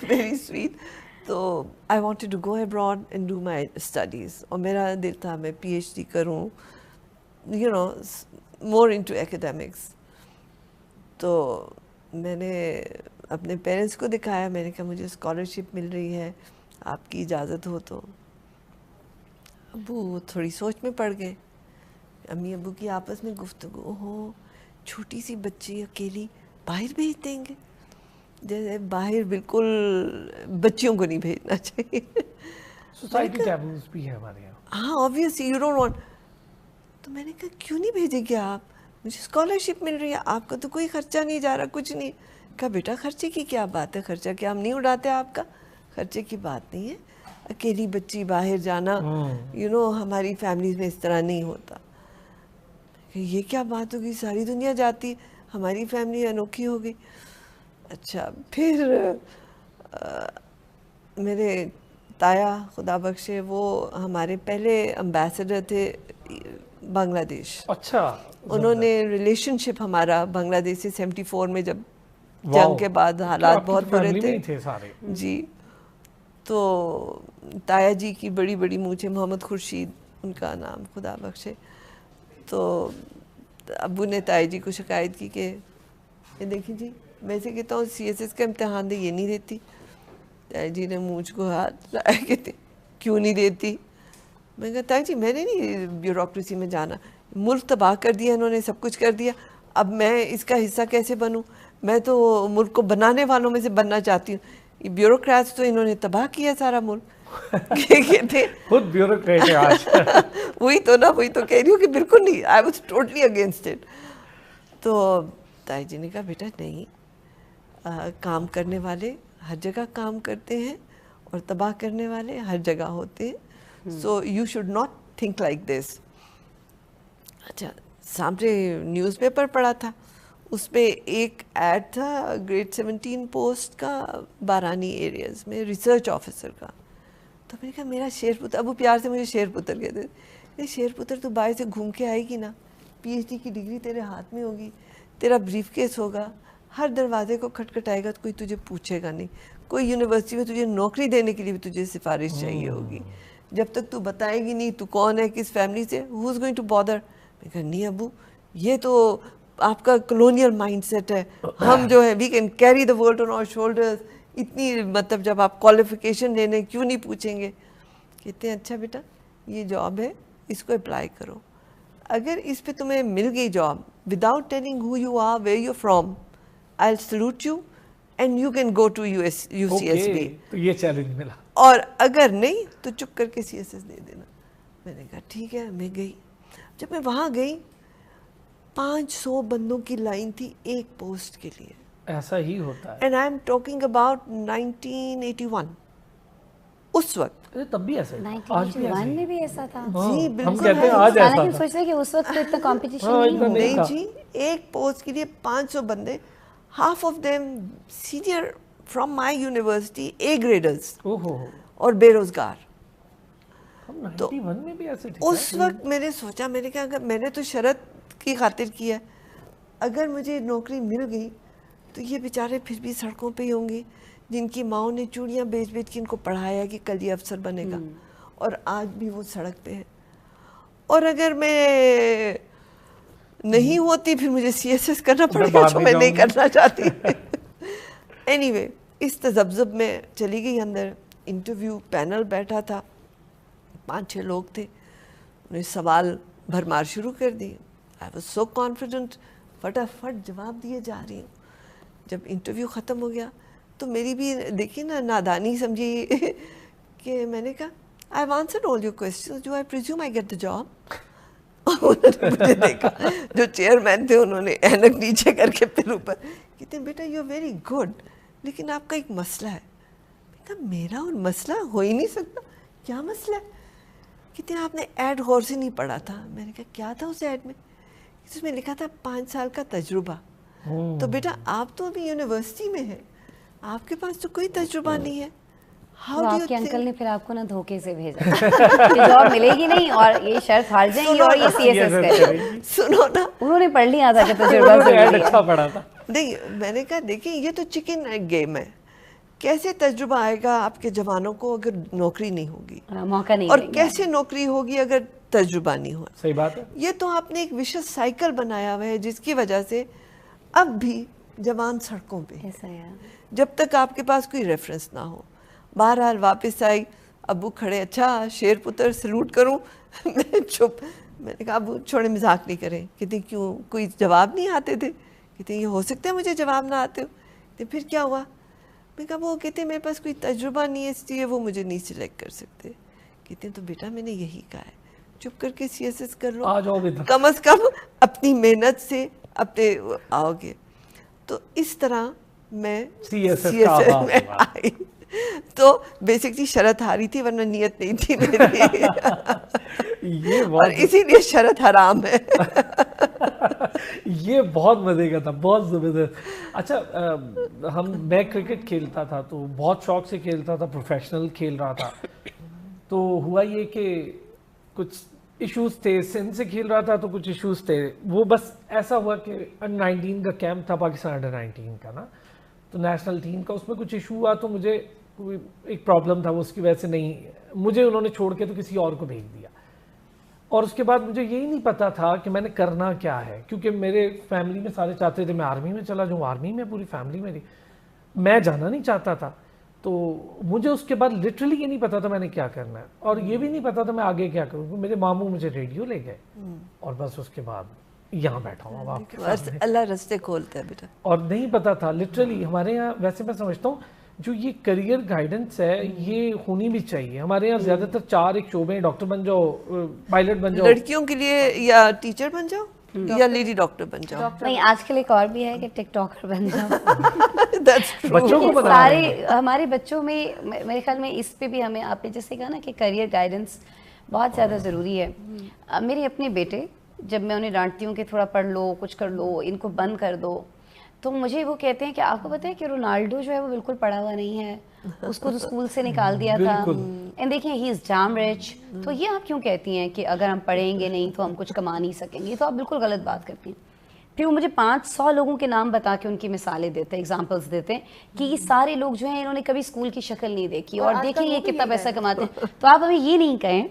Very sweet. تو I wanted to go abroad and do my studies. اور میرا دل تھا میں پی ایچ ڈی کروں, you know, more into academics. تو میں نے اپنے پیرنٹس کو دکھایا, میں نے کہا مجھے اسکالرشپ مل رہی ہے, آپ کی اجازت ہو تو. ابو تھوڑی سوچ میں پڑ گئے. امی ابو کی آپس میں گفتگو, ہو چھوٹی سی بچی اکیلی باہر بھیج دیں گے؟ جیسے باہر بالکل بچیوں کو نہیں بھیجنا چاہیے. سوسائٹی ٹیبوز بھی ہے ہمارے یہاں. ہاں obviously you don't want. تو میں نے کہا کیوں نہیں بھیجیں گے آپ, مجھے اسکالرشپ مل رہی ہے, آپ کا تو کوئی خرچہ نہیں جا رہا, کچھ نہیں. کہا بیٹا خرچے کی کیا بات ہے, خرچہ کیا ہم نہیں اڑاتے آپ کا, خرچے کی بات نہیں ہے. اکیلی بچی باہر جانا, یو نو ہماری فیملیز میں اس طرح نہیں ہوتا. یہ کیا بات ہوگی, ساری دنیا جاتی, ہماری فیملی انوکھی ہو گئی. اچھا پھر میرے تایا خدا بخشے, وہ ہمارے پہلے امبیسڈر تھے بنگلہ دیش. اچھا. انہوں نے ریلیشن شپ ہمارا بنگلہ دیش سے 74 میں, جب جنگ کے بعد حالات بہت برے تھے جی, تو تایا جی کی بڑی بڑی مونچھیں, محمد خورشید ان کا نام خدا بخشے. تو ابو نے تایا جی کو شکایت کی کہ یہ دیکھیں جی, میں سے کہتا ہوں سی ایس ایس کا امتحان دے, یہ نہیں دیتی. تایا جی نے مونچھ کو ہاتھ لگایا, کہتے کیوں نہیں دیتی. میں کہا تایا جی میں نے نہیں بیوروکریسی میں جانا, ملک تباہ کر دیا انہوں نے, سب کچھ کر دیا, اب میں اس کا حصہ کیسے بنوں, میں تو ملک کو بنانے والوں میں سے بننا چاہتی ہوں. یہ بیوروکریٹس تو انہوں نے تباہ کیا سارا ملک. کہتے خود بیوروکریٹ ہے آج. وہی تو نا, وہی تو کہہ رہی ہوں کہ بالکل نہیں, I was totally against it. تو تائی جی نے کہا بیٹا نہیں, کام کرنے والے ہر جگہ کام کرتے ہیں اور تباہ کرنے والے ہر جگہ ہوتے ہیں, so you should not think like this. اچھا سامنے نیوز پیپر پڑھا تھا, اس پہ ایک ایڈ تھا گریڈ 17 پوسٹ کا بارانی ایریاز میں, ریسرچ آفیسر کا. تو میں نے کہا میرا شیر پتر, ابو پیار سے مجھے شیر پتر کہتے تھے, شیر پتر تو باہر سے گھوم کے آئے گی نا, پی ایچ ڈی کی ڈگری تیرے ہاتھ میں ہوگی, تیرا بریف کیس ہوگا, ہر دروازے کو کھٹکھٹائے گا تو کوئی تجھے پوچھے گا نہیں, کوئی یونیورسٹی میں تجھے نوکری دینے کے لیے بھی تجھے سفارش چاہیے ہوگی, جب تک تو بتائے گی نہیں تو کون ہے, کس فیملی سے, ہو از گوئنگ ٹو بادر. میں کہا نہیں ابو, یہ تو آپ کا کلونیل مائنڈ سیٹ ہے, ہم جو ہے we can carry the world on our shoulders, اتنی مطلب جب آپ کوالیفیکیشن لینے کیوں نہیں پوچھیں گے. کہتے ہیں اچھا بیٹا یہ جاب ہے, اس کو اپلائی کرو, اگر اس پہ تمہیں مل گئی job without telling who you are, where you from, I will salute you and you can go to U C S B. تو یہ چیلنج ملا. اور اگر نہیں تو چپ کر کے سی ایس ایس دے دینا. میں نے کہا ٹھیک ہے. میں گئی, جب میں وہاں گئی 500 بندوں کی لائن تھی ایک پوسٹ کے لیے. ایسا ہی ہوتا ہے. And I am talking about 1981. اس وقت تب بھی ایسا ہے, آج بھی 1981 میں بھی ایسا تھا. جی ہم بالکل. کہتے ہیں آج ایسا لیکن تھا. سوچ رہے کہ اس وقت تو اتنا کمپٹیشن نہیں جی, ایک پوسٹ کے لیے 500 بندے, half of them senior from my university, A graders اور بے روزگار. تو 91 میں بھی ایسے تھے. اس وقت میں نے سوچا, میں نے کہا اگر میں نے تو شرط کی خاطر کی ہے, اگر مجھے نوکری مل گئی تو یہ بیچارے پھر بھی سڑکوں پہ ہی ہوں گے, جن کی ماؤں نے چوڑیاں بیچ بیچ کے ان کو پڑھایا کہ کل یہ افسر بنے گا, اور آج بھی وہ سڑک پہ ہے. اور اگر میں نہیں ہوتی پھر مجھے سی ایس ایس کرنا پڑے گا, جو میں نہیں کرنا چاہتی. اینی وے اس تذبذب میں چلی گئی اندر. انٹرویو پینل بیٹھا تھا, 5-6 لوگ تھے, انہیں سوال بھرمار شروع کر دی. آئی واز سو کانفیڈنٹ, فٹافٹ جواب دیے جا رہی ہوں. جب انٹرویو ختم ہو گیا تو میری بھی دیکھیے نا نادانی سمجھی کہ میں نے کہا I have answered all your questions, do I presume I get the job. انہوں نے مجھے دیکھا, جو چیئرمین تھے انہوں نے اینک نیچے کر کے پھر اوپر, کہتے ہیں بیٹا یو آر ویری گڈ, لیکن آپ کا ایک مسئلہ ہے. میرا اور مسئلہ ہو ہی نہیں سکتا, کیا مسئلہ ہے؟ کہتے ہیں آپ نے ایڈ غور سے نہیں پڑھا تھا. میں نے کہا کیا تھا اس ایڈ میں؟ اس میں لکھا تھا 5 سال کا تجربہ. تو بیٹا آپ تو ابھی یونیورسٹی میں ہیں, آپ کے پاس تو کوئی تجربہ نہیں ہے. آپ کے انکل نے پھر آپ کو نا دھوکے سے بھیجا کہ جاب ملے گی نہیں اور یہ شرط ہار جائیں گی اور یہ سی ایس ایس کریں. سنو نا, انہوں نے پڑھ لیا تھا کہ تجربہ ضروری ہے. پڑھا تھا. نہیں, میں نے کہا دیکھیں یہ تو چکن ایگ گیم ہے. کیسے تجربہ آئے گا آپ کے جوانوں کو اگر نوکری نہیں ہوگی, موقع نہیں, اور کیسے نوکری ہوگی اگر تجربہ نہیں ہوا؟ صحیح بات ہے. یہ تو آپ نے ایک وشس سائیکل بنایا ہوا ہے جس کی وجہ سے اب بھی جوان سڑکوں پہ, جب تک آپ کے پاس کوئی ریفرنس نہ ہو. بہرحال واپس آئی, ابو کھڑے, اچھا شیر پتر سلوٹ کروں. میں چپ, میں نے کہا ابو چھوڑے مذاق نہیں کریں. کہتے کیوں, کوئی جواب نہیں آتے تھے؟ کہتے یہ ہو سکتا ہے مجھے جواب نہ آتے ہو. کہتے پھر کیا ہوا؟ میں کہا وہ کہتے میرے پاس کوئی تجربہ نہیں ہے اس لیے وہ مجھے نہیں سلیکٹ کر سکتے. کہتے ہیں تو بیٹا میں نے یہی کہا ہے, چپ کر کے سی ایس ایس کر لو, کم از کم اپنی محنت سے اپنے آؤ گے. تو اس طرح میں سی ایس ایس میں آئی. تو بیسکلی شرط ہاری تھی, ورنہ نیت نہیں تھی میری, اور اسی لیے شرط حرام ہے. یہ بہت مزے کا تھا, بہت زبردست. اچھا, میں کرکٹ کھیلتا تھا تو بہت شوق سے کھیلتا تھا, پروفیشنل کھیل رہا تھا. تو ہوا یہ کہ کچھ ایشوز تھے, سندھ سے کھیل رہا تھا تو کچھ ایشوز تھے. وہ بس ایسا ہوا کہ انڈر 19 کا کیمپ تھا, پاکستان انڈر 19 کا نا, تو نیشنل ٹیم کا, اس میں کچھ ایشو ہوا تو مجھے ایک پرابلم تھا, وہ اس کی وجہ سے نہیں, مجھے انہوں نے چھوڑ کے تو کسی اور کو بھیج دیا. اور اس کے بعد مجھے یہی نہیں پتا تھا کہ میں نے کرنا کیا ہے, کیونکہ میرے فیملی میں سارے چاہتے تھے میں آرمی میں چلا جاؤں, آرمی میں پوری فیملی میری, میں جانا نہیں چاہتا تھا. تو مجھے اس کے بعد لٹرلی یہ نہیں پتا تھا میں نے کیا کرنا ہے, اور یہ بھی نہیں پتا تھا میں آگے کیا کروں. میرے ماموں مجھے ریڈیو لے گئے, اور بس اس کے بعد یہاں بیٹھا ہوں اب آپ کے سامنے. اللہ رستے کھولتا ہے بیٹا. اور نہیں پتا تھا لٹرلی. ہمارے یہاں ویسے میں سمجھتا ہوں جو یہ کریئر گائیڈنس ہے یہ ہونی بھی چاہیے. ہمارے یہاں زیادہ تر 4 ایک شعبے ہیں, ڈاکٹر بن جاؤ, پائلٹ بن جاؤ, لڑکیوں کے لیے یا ٹیچر بن جاؤ یا لیڈی ڈاکٹر بن جاؤ. نہیں, آج کل ایک اور بھی ہے کہ ٹک ٹاکر بن جاؤ. بچوں کو سارے ہمارے بچوں میں میرے خیال میں اس پہ بھی ہمیں, آپ نے جیسے کہا نا کہ کریئر گائیڈنس بہت زیادہ ضروری ہے. میرے اپنے بیٹے, جب میں انہیں ڈانٹتی ہوں کہ تھوڑا پڑھ لو, کچھ کر لو, ان کو بند کر دو, تو مجھے وہ کہتے ہیں کہ آپ کو پتہ ہے کہ رونالڈو جو ہے وہ بالکل پڑھا ہوا نہیں ہے, اس کو تو اسکول سے نکال دیا تھا, اینڈ دیکھیں ہی از ڈیم رچ. تو یہ آپ کیوں کہتی ہیں کہ اگر ہم پڑھیں گے نہیں تو ہم کچھ کما نہیں سکیں گے؟ تو آپ بالکل غلط بات کرتی ہیں. پھر وہ مجھے 500 لوگوں کے نام بتا کے ان کی مثالیں دیتے ہیں, ایگزامپلس دیتے ہیں کہ یہ سارے لوگ جو ہیں انہوں نے کبھی اسکول کی شکل نہیں دیکھی, اور دیکھیں یہ کتنا پیسہ کماتے ہیں. تو آپ ہمیں یہ نہیں کہیں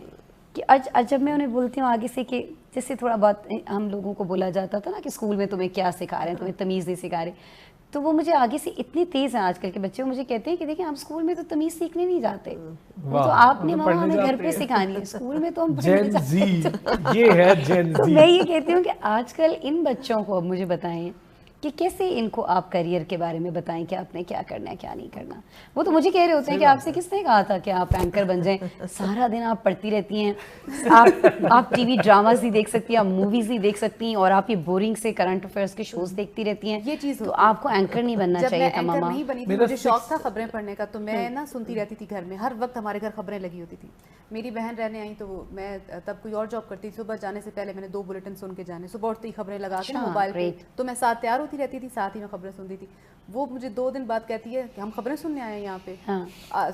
کہ جب میں انہیں بولتی ہوں آگے سے کہ جیسے تھوڑا بہت ہم لوگوں کو بولا جاتا تھا نا کہ اسکول میں تمہیں کیا سکھا رہے ہیں, تمہیں تمیز نہیں سکھا رہے, تو وہ مجھے آگے سے اتنی تیز ہیں آج کل کے بچے, وہ مجھے کہتے ہیں کہ دیکھیں ہم اسکول میں تو تمیز سیکھنے نہیں جاتے, وہ تو آپ نے ماما ہمیں گھر پہ سکھانی ہے, اسکول میں تو ہم پڑھنے جاتے. یہ ہے جین زی. میں یہ کہتی ہوں کہ آج کل ان بچوں کو اب مجھے بتائیں کہ کیسے ان کو آپ کریئر کے بارے میں بتائیں کہ آپ نے کیا کرنا ہے کیا نہیں کرنا. وہ تو مجھے کہہ رہے ہوتے ہیں کہ آپ سے کس نے کہا تھا کہ آپ اینکر بن جائیں, سارا دن آپ پڑھتی رہتی ہیں, آپ ٹی وی ڈراماز نہیں دیکھ سکتی, آپ موویز نہیں دیکھ سکتی, اور آپ یہ بورنگ سے کرنٹ افیئرس کے شوز دیکھتی رہتی ہیں. یہ چیز تو آپ کو اینکر نہیں بننا چاہیے تھا ماما. نہیں بنی تھی, مجھے شوق تھا خبریں پڑھنے کا, تو میں نا سنتی رہتی تھی گھر میں, ہر وقت ہمارے گھر خبریں لگی ہوتی تھی. میری بہن رہنے آئی تو میں تب کوئی اور جاب کرتی تھی, صبح جانے سے پہلے میں نے 2 بلیٹن سن کے جانے, صبح اٹھتی خبریں لگا کے موبائل پہ, تو میں ساتھ تیار ہوتی رہتی تھی, ساتھ ہی میں خبریں سنتی تھی. وہ مجھے 2 دن بعد کہتی ہے کہ ہم خبریں سننے آئے ہیں یہاں پہ.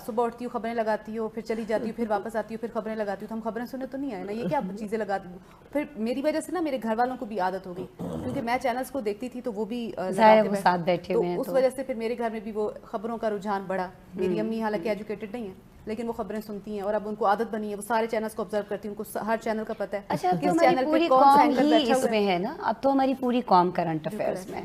صبح اٹھتی ہوں خبریں لگاتی ہوں, پھر چلی جاتی ہوں, پھر واپس آتی ہوں, پھر خبریں لگاتی ہوں, تو ہم خبریں سننے تو نہیں آئے نا, یہ کیا چیزیں لگاتی ہوں. پھر میری وجہ سے نا میرے گھر والوں کو بھی عادت ہو گئی, کیونکہ میں چینلز کو دیکھتی تھی تو وہ بھی ساتھ بیٹھے ہوئے ہیں, اس وجہ سے پھر میرے گھر میں بھی وہ خبروں کا رجحان بڑھا. میری امی حالانکہ ایجوکیٹڈ نہیں ہیں لیکن وہ خبریں سنتی ہیں, اور اب ان کو عادت بنی ہے, وہ سارے چینلز کو آبزرو کرتی ہیں, ان کو ہر چینل کا پتہ ہے. اچھا, اب تو ہماری پوری قوم ہی اس میں ہے نا, اب تو ہماری پوری قوم کرنٹ افیئرس میں,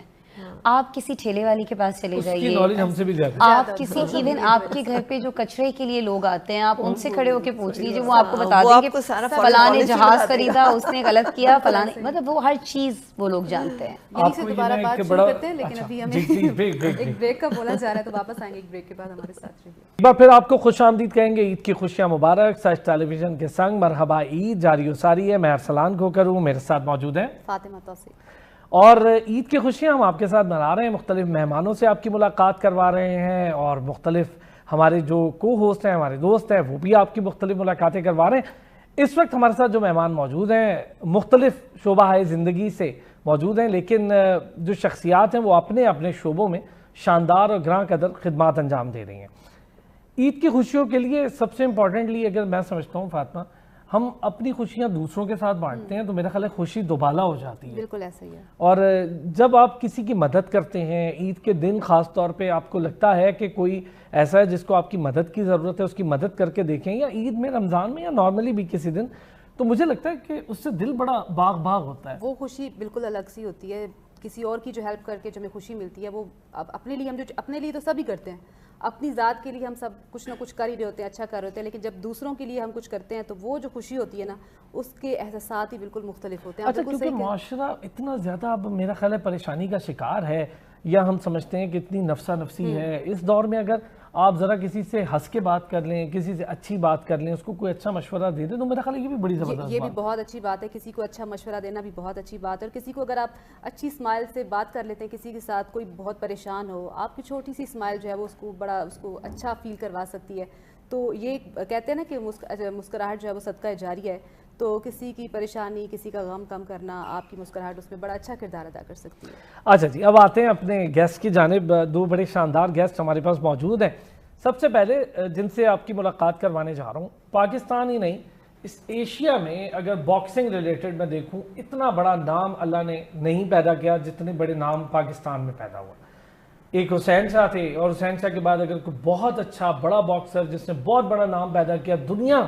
آپ کسی ٹھیلے والی کے پاس چلے جائیے, نالج ہم سے بھی زیادہ, آپ کسی ایون آپ کے گھر پہ جو کچرے کے لیے لوگ آتے ہیں, آپ ان سے کھڑے ہو کے پوچھ لیجیے, وہ آپ کو بتا دیں گے فلاں نے جہاز خریدا, اس نے غلط کیا, فلاں مطلب وہ ہر چیز وہ لوگ جانتے ہیں. یہیں سے دوبارہ بات شروع کرتے ہیں, لیکن ابھی ہمیں ایک بریک کا بولا جا رہا ہے, تو واپس آئیں گے ایک بریک کے بعد, ہمارے ساتھ رہیے. ایک بار پھر آپ کو خوش آمدید کہیں گے, عید کی خوشیاں مبارک. سچ ٹیلی ویژن کے سنگ مرحبا عید جاری و ساری ہے. میں ارسلان کھوکر ہوں, میرے ساتھ موجود ہیں فاطمہ توصیف. اور عید کی خوشیاں ہم آپ کے ساتھ منا رہے ہیں, مختلف مہمانوں سے آپ کی ملاقات کروا رہے ہیں, اور مختلف ہمارے جو کو ہوسٹ ہیں, ہمارے دوست ہیں, وہ بھی آپ کی مختلف ملاقاتیں کروا رہے ہیں. اس وقت ہمارے ساتھ جو مہمان موجود ہیں مختلف شعبہ زندگی سے موجود ہیں, لیکن جو شخصیات ہیں وہ اپنے اپنے شعبوں میں شاندار اور گراں قدر خدمات انجام دے رہی ہیں. عید کی خوشیوں کے لیے سب سے امپورٹنٹلی اگر میں سمجھتا ہوں فاطمہ, ہم اپنی خوشیاں دوسروں کے ساتھ بانٹتے ہیں تو میرا خیال ہے خوشی دوبالا ہو جاتی ہے. بالکل ایسا ہی ہے. اور جب آپ کسی کی مدد کرتے ہیں عید کے دن, خاص طور پہ آپ کو لگتا ہے کہ کوئی ایسا ہے جس کو آپ کی مدد کی ضرورت ہے, اس کی مدد کر کے دیکھیں, یا عید میں, رمضان میں, یا نارملی بھی کسی دن, تو مجھے لگتا ہے کہ اس سے دل بڑا باغ باغ ہوتا ہے. وہ خوشی بالکل الگ سی ہوتی ہے. کسی اور کی جو ہیلپ کر کے جو ہمیں خوشی ملتی ہے, وہ اپنے لیے, ہم جو اپنے لیے تو سب ہی کرتے ہیں, اپنی ذات کے لیے ہم سب کچھ نہ کچھ کر ہی رہے ہوتے ہیں, اچھا کر رہے ہوتے ہیں, لیکن جب دوسروں کے لیے ہم کچھ کرتے ہیں تو وہ جو خوشی ہوتی ہے نا, اس کے احساسات ہی بالکل مختلف ہوتے ہیں. اچھا, کیونکہ معاشرہ اتنا زیادہ اب میرا خیال ہے پریشانی کا شکار ہے, یا ہم سمجھتے ہیں کہ اتنی نفسا نفسی ہے, اس دور میں اگر آپ ذرا کسی سے ہنس کے بات کر لیں, کسی سے اچھی بات کر لیں, اس کو کوئی اچھا مشورہ دے دیں, تو میرا خیال ہے یہ بھی بڑی زبردست بات ہے. یہ بھی بہت اچھی بات ہے, کسی کو اچھا مشورہ دینا بھی بہت اچھی بات ہے. اور کسی کو اگر آپ اچھی اسمائل سے بات کر لیتے ہیں, کسی کے ساتھ کوئی بہت پریشان ہو, آپ کی چھوٹی سی اسمائل جو ہے وہ اس کو اچھا فیل کروا سکتی ہے. تو یہ کہتے ہیں نا کہ مسکراہٹ جو ہے وہ صدقہ جاریہ ہے, تو کسی کی پریشانی, کسی کا غم کم کرنا, آپ کی مسکراہٹ اس میں بڑا اچھا کردار ادا کر سکتی ہے. اچھا جی, اب آتے ہیں اپنے گیسٹ کی جانب. دو بڑے شاندار گیسٹ ہمارے پاس موجود ہیں. سب سے پہلے جن سے آپ کی ملاقات کروانے جا رہا ہوں, پاکستان ہی نہیں, اس ایشیا میں اگر باکسنگ ریلیٹڈ میں دیکھوں, اتنا بڑا نام اللہ نے نہیں پیدا کیا جتنے بڑے نام پاکستان میں پیدا ہوا. ایک حسین شاہ تھے, اور حسین شاہ کے بعد اگر کوئی بہت اچھا بڑا باکسر جس نے بہت بڑا نام پیدا کیا, دنیا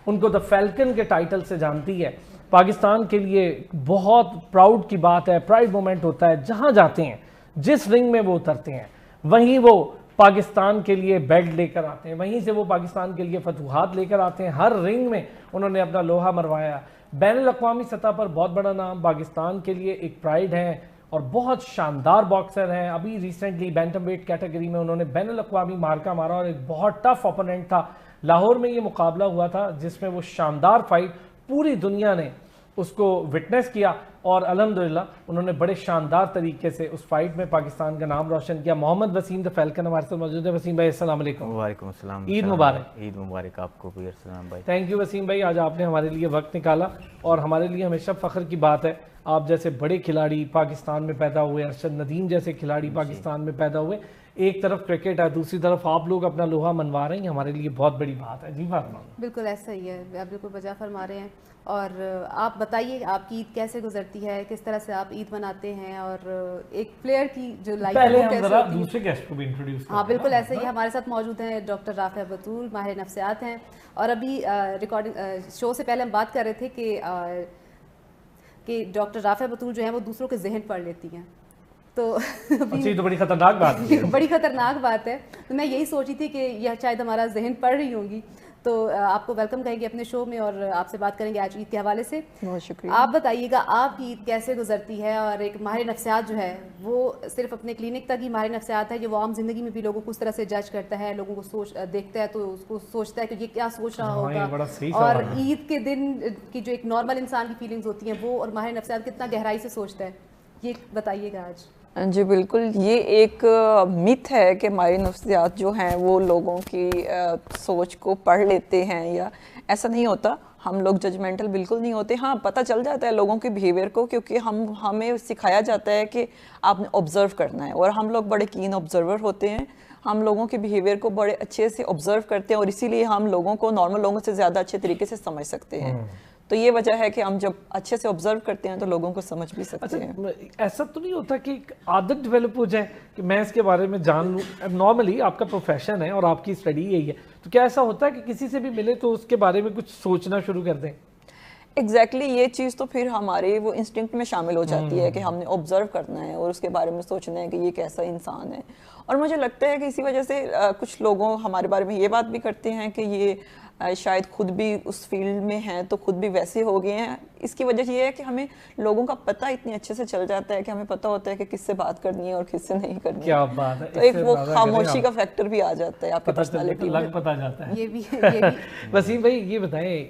ان کو دا فیلکن کے ٹائٹل سے جانتی ہے. پاکستان کے لیے بہت پراؤڈ کی بات ہے, پرائڈ مومنٹ ہوتا ہے, جہاں جاتے ہیں, جس رنگ میں وہ اترتے ہیں, وہیں وہ پاکستان کے لیے بیلٹ لے کر آتے ہیں, وہیں سے وہ پاکستان کے لیے فتوحات لے کر آتے ہیں. ہر رنگ میں انہوں نے اپنا لوہا مروایا. بین الاقوامی سطح پر بہت بڑا نام, پاکستان کے لیے ایک پرائڈ ہے, اور بہت شاندار باکسر ہیں. ابھی ریسنٹلی بینٹم ویٹ کیٹیگری میں انہوں نے بین الاقوامی مارکا مارا, اور ایک بہت ٹف اپوننٹ تھا. لاہور میں یہ مقابلہ ہوا تھا جس میں وہ شاندار فائٹ, پوری دنیا نے اس کو وٹنس کیا, اور الحمدللہ انہوں نے بڑے شاندار طریقے سے اس فائٹ میں پاکستان کا نام روشن کیا. محمد وسیم دا فیلکن ہمارے ساتھ موجود ہے. وسیم بھائی السلام علیکم. وعلیکم السلام. عید مبارک. عید مبارک آپ کو بھی ارسلان بھائی. تھینک یو وسیم بھائی, آج آپ نے ہمارے لیے وقت نکالا, اور ہمارے لیے ہمیشہ فخر کی بات ہے, آپ جیسے بڑے کھلاڑی پاکستان میں پیدا ہوئے, ارشد ندیم جیسے کھلاڑی پاکستان میں پیدا ہوئے. ایک طرف کرکٹ ہے, دوسری طرف آپ لوگ اپنا لوہا منوا رہے ہیں, ہمارے لیے بہت بڑی بات ہے. جی فاطمہ. بالکل ایسا ہی ہے, آپ بالکل بجا فرما رہے ہیں. اور آپ بتائیے آپ کی عید کیسے گزرتی ہے, کس طرح سے آپ عید مناتے ہیں, اور ایک پلیئر کی جو لائف ہے پہلے ہم ذرا دوسرے گیسٹ کو بھی انٹروڈیوس کریں. ہاں بالکل ایسا ہی ہے. ہمارے ساتھ موجود ہیں ڈاکٹر رافعہ بطول, ماہر نفسیات ہیں. اور ابھی ریکارڈنگ شو سے پہلے ہم بات کر رہے تھے کہ ڈاکٹر رافعہ بطول جو ہیں وہ دوسروں کے ذہن پڑھ لیتی ہیں. تو بڑی خطرناک بات ہے. بڑی خطرناک بات ہے. تو میں یہی سوچی تھی کہ یہ شاید ہمارا ذہن پڑھ رہی ہوں گی, تو آپ کو ویلکم کہیں گے اپنے شو میں, اور آپ سے بات کریں گے آج عید کے حوالے سے. بہت شکریہ. آپ بتائیے گا آپ کی عید کیسے گزرتی ہے, اور ایک ماہر نفسیات جو ہے وہ صرف اپنے کلینک تک ہی ماہر نفسیات ہے, جو وہ عام زندگی میں بھی لوگوں کو اس طرح سے جج کرتا ہے, لوگوں کو دیکھتا ہے تو اس کو سوچتا ہے کہ یہ کیا سوچ رہا ہوگا, اور عید کے دن کی جو ایک نارمل انسان کی فیلنگز ہوتی ہیں وہ اور ماہر نفسیات کتنا گہرائی سے سوچتا ہے, یہ بتائیے گا آج. جی بالکل, یہ ایک مت ہے کہ ماہر نفسیات جو ہیں وہ لوگوں کی سوچ کو پڑھ لیتے ہیں, یا ایسا نہیں ہوتا. ہم لوگ ججمنٹل بالکل نہیں ہوتے. ہاں پتہ چل جاتا ہے لوگوں کے بیہیویئر کو, کیونکہ ہمیں سکھایا جاتا ہے کہ آپ نے آبزرو کرنا ہے, اور ہم لوگ بڑے کین آبزرور ہوتے ہیں. ہم لوگوں کے بیہیویئر کو بڑے اچھے سے آبزرو کرتے ہیں, اور اسی لیے ہم لوگوں کو نارمل لوگوں سے زیادہ اچھے طریقے سے سمجھ سکتے ہیں. تو یہ وجہ ہے کہ ہم جب اچھے سے آبزرو کرتے ہیں تو لوگوں کو سمجھ بھی سکتے ہیں. ایسا تو نہیں ہوتا کہ ایک عادت ڈیولپ ہو جائے کہ میں اس کے بارے میں جان لوں؟ نارملی آپ کا پروفیشن ہے اور آپ کی اسٹڈی یہی ہے, تو کیا ایسا ہوتا ہے کہ کسی سے بھی ملے تو اس کے بارے میں کچھ سوچنا شروع کر دیں؟ ایگزیکٹلی یہ چیز تو پھر ہمارے وہ انسٹنکٹ میں شامل ہو جاتی ہے کہ ہم نے آبزرو کرنا ہے اور اس کے بارے میں سوچنا ہے کہ یہ کیسا انسان ہے. اور مجھے لگتا ہے کہ اسی وجہ سے کچھ لوگوں ہمارے بارے میں یہ بات بھی کرتے ہیں کہ یہ شاید خود بھی اس فیلڈ میں ہیں تو خود بھی ویسے ہو گئے ہیں. اس کی وجہ یہ ہے کہ ہمیں لوگوں کا پتہ اتنے اچھے سے چل جاتا ہے کہ ہمیں پتہ ہوتا ہے کہ کس سے بات کرنی ہے اور کس سے نہیں کرنی ہے. کیا بات ہے. تو ایک وہ خاموشی کا فیکٹر بھی آ جاتا ہے آپ کی پرسنالٹی میں. پتہ جاتا ہے. یہ بھی وسیم بھائی یہ بتائیں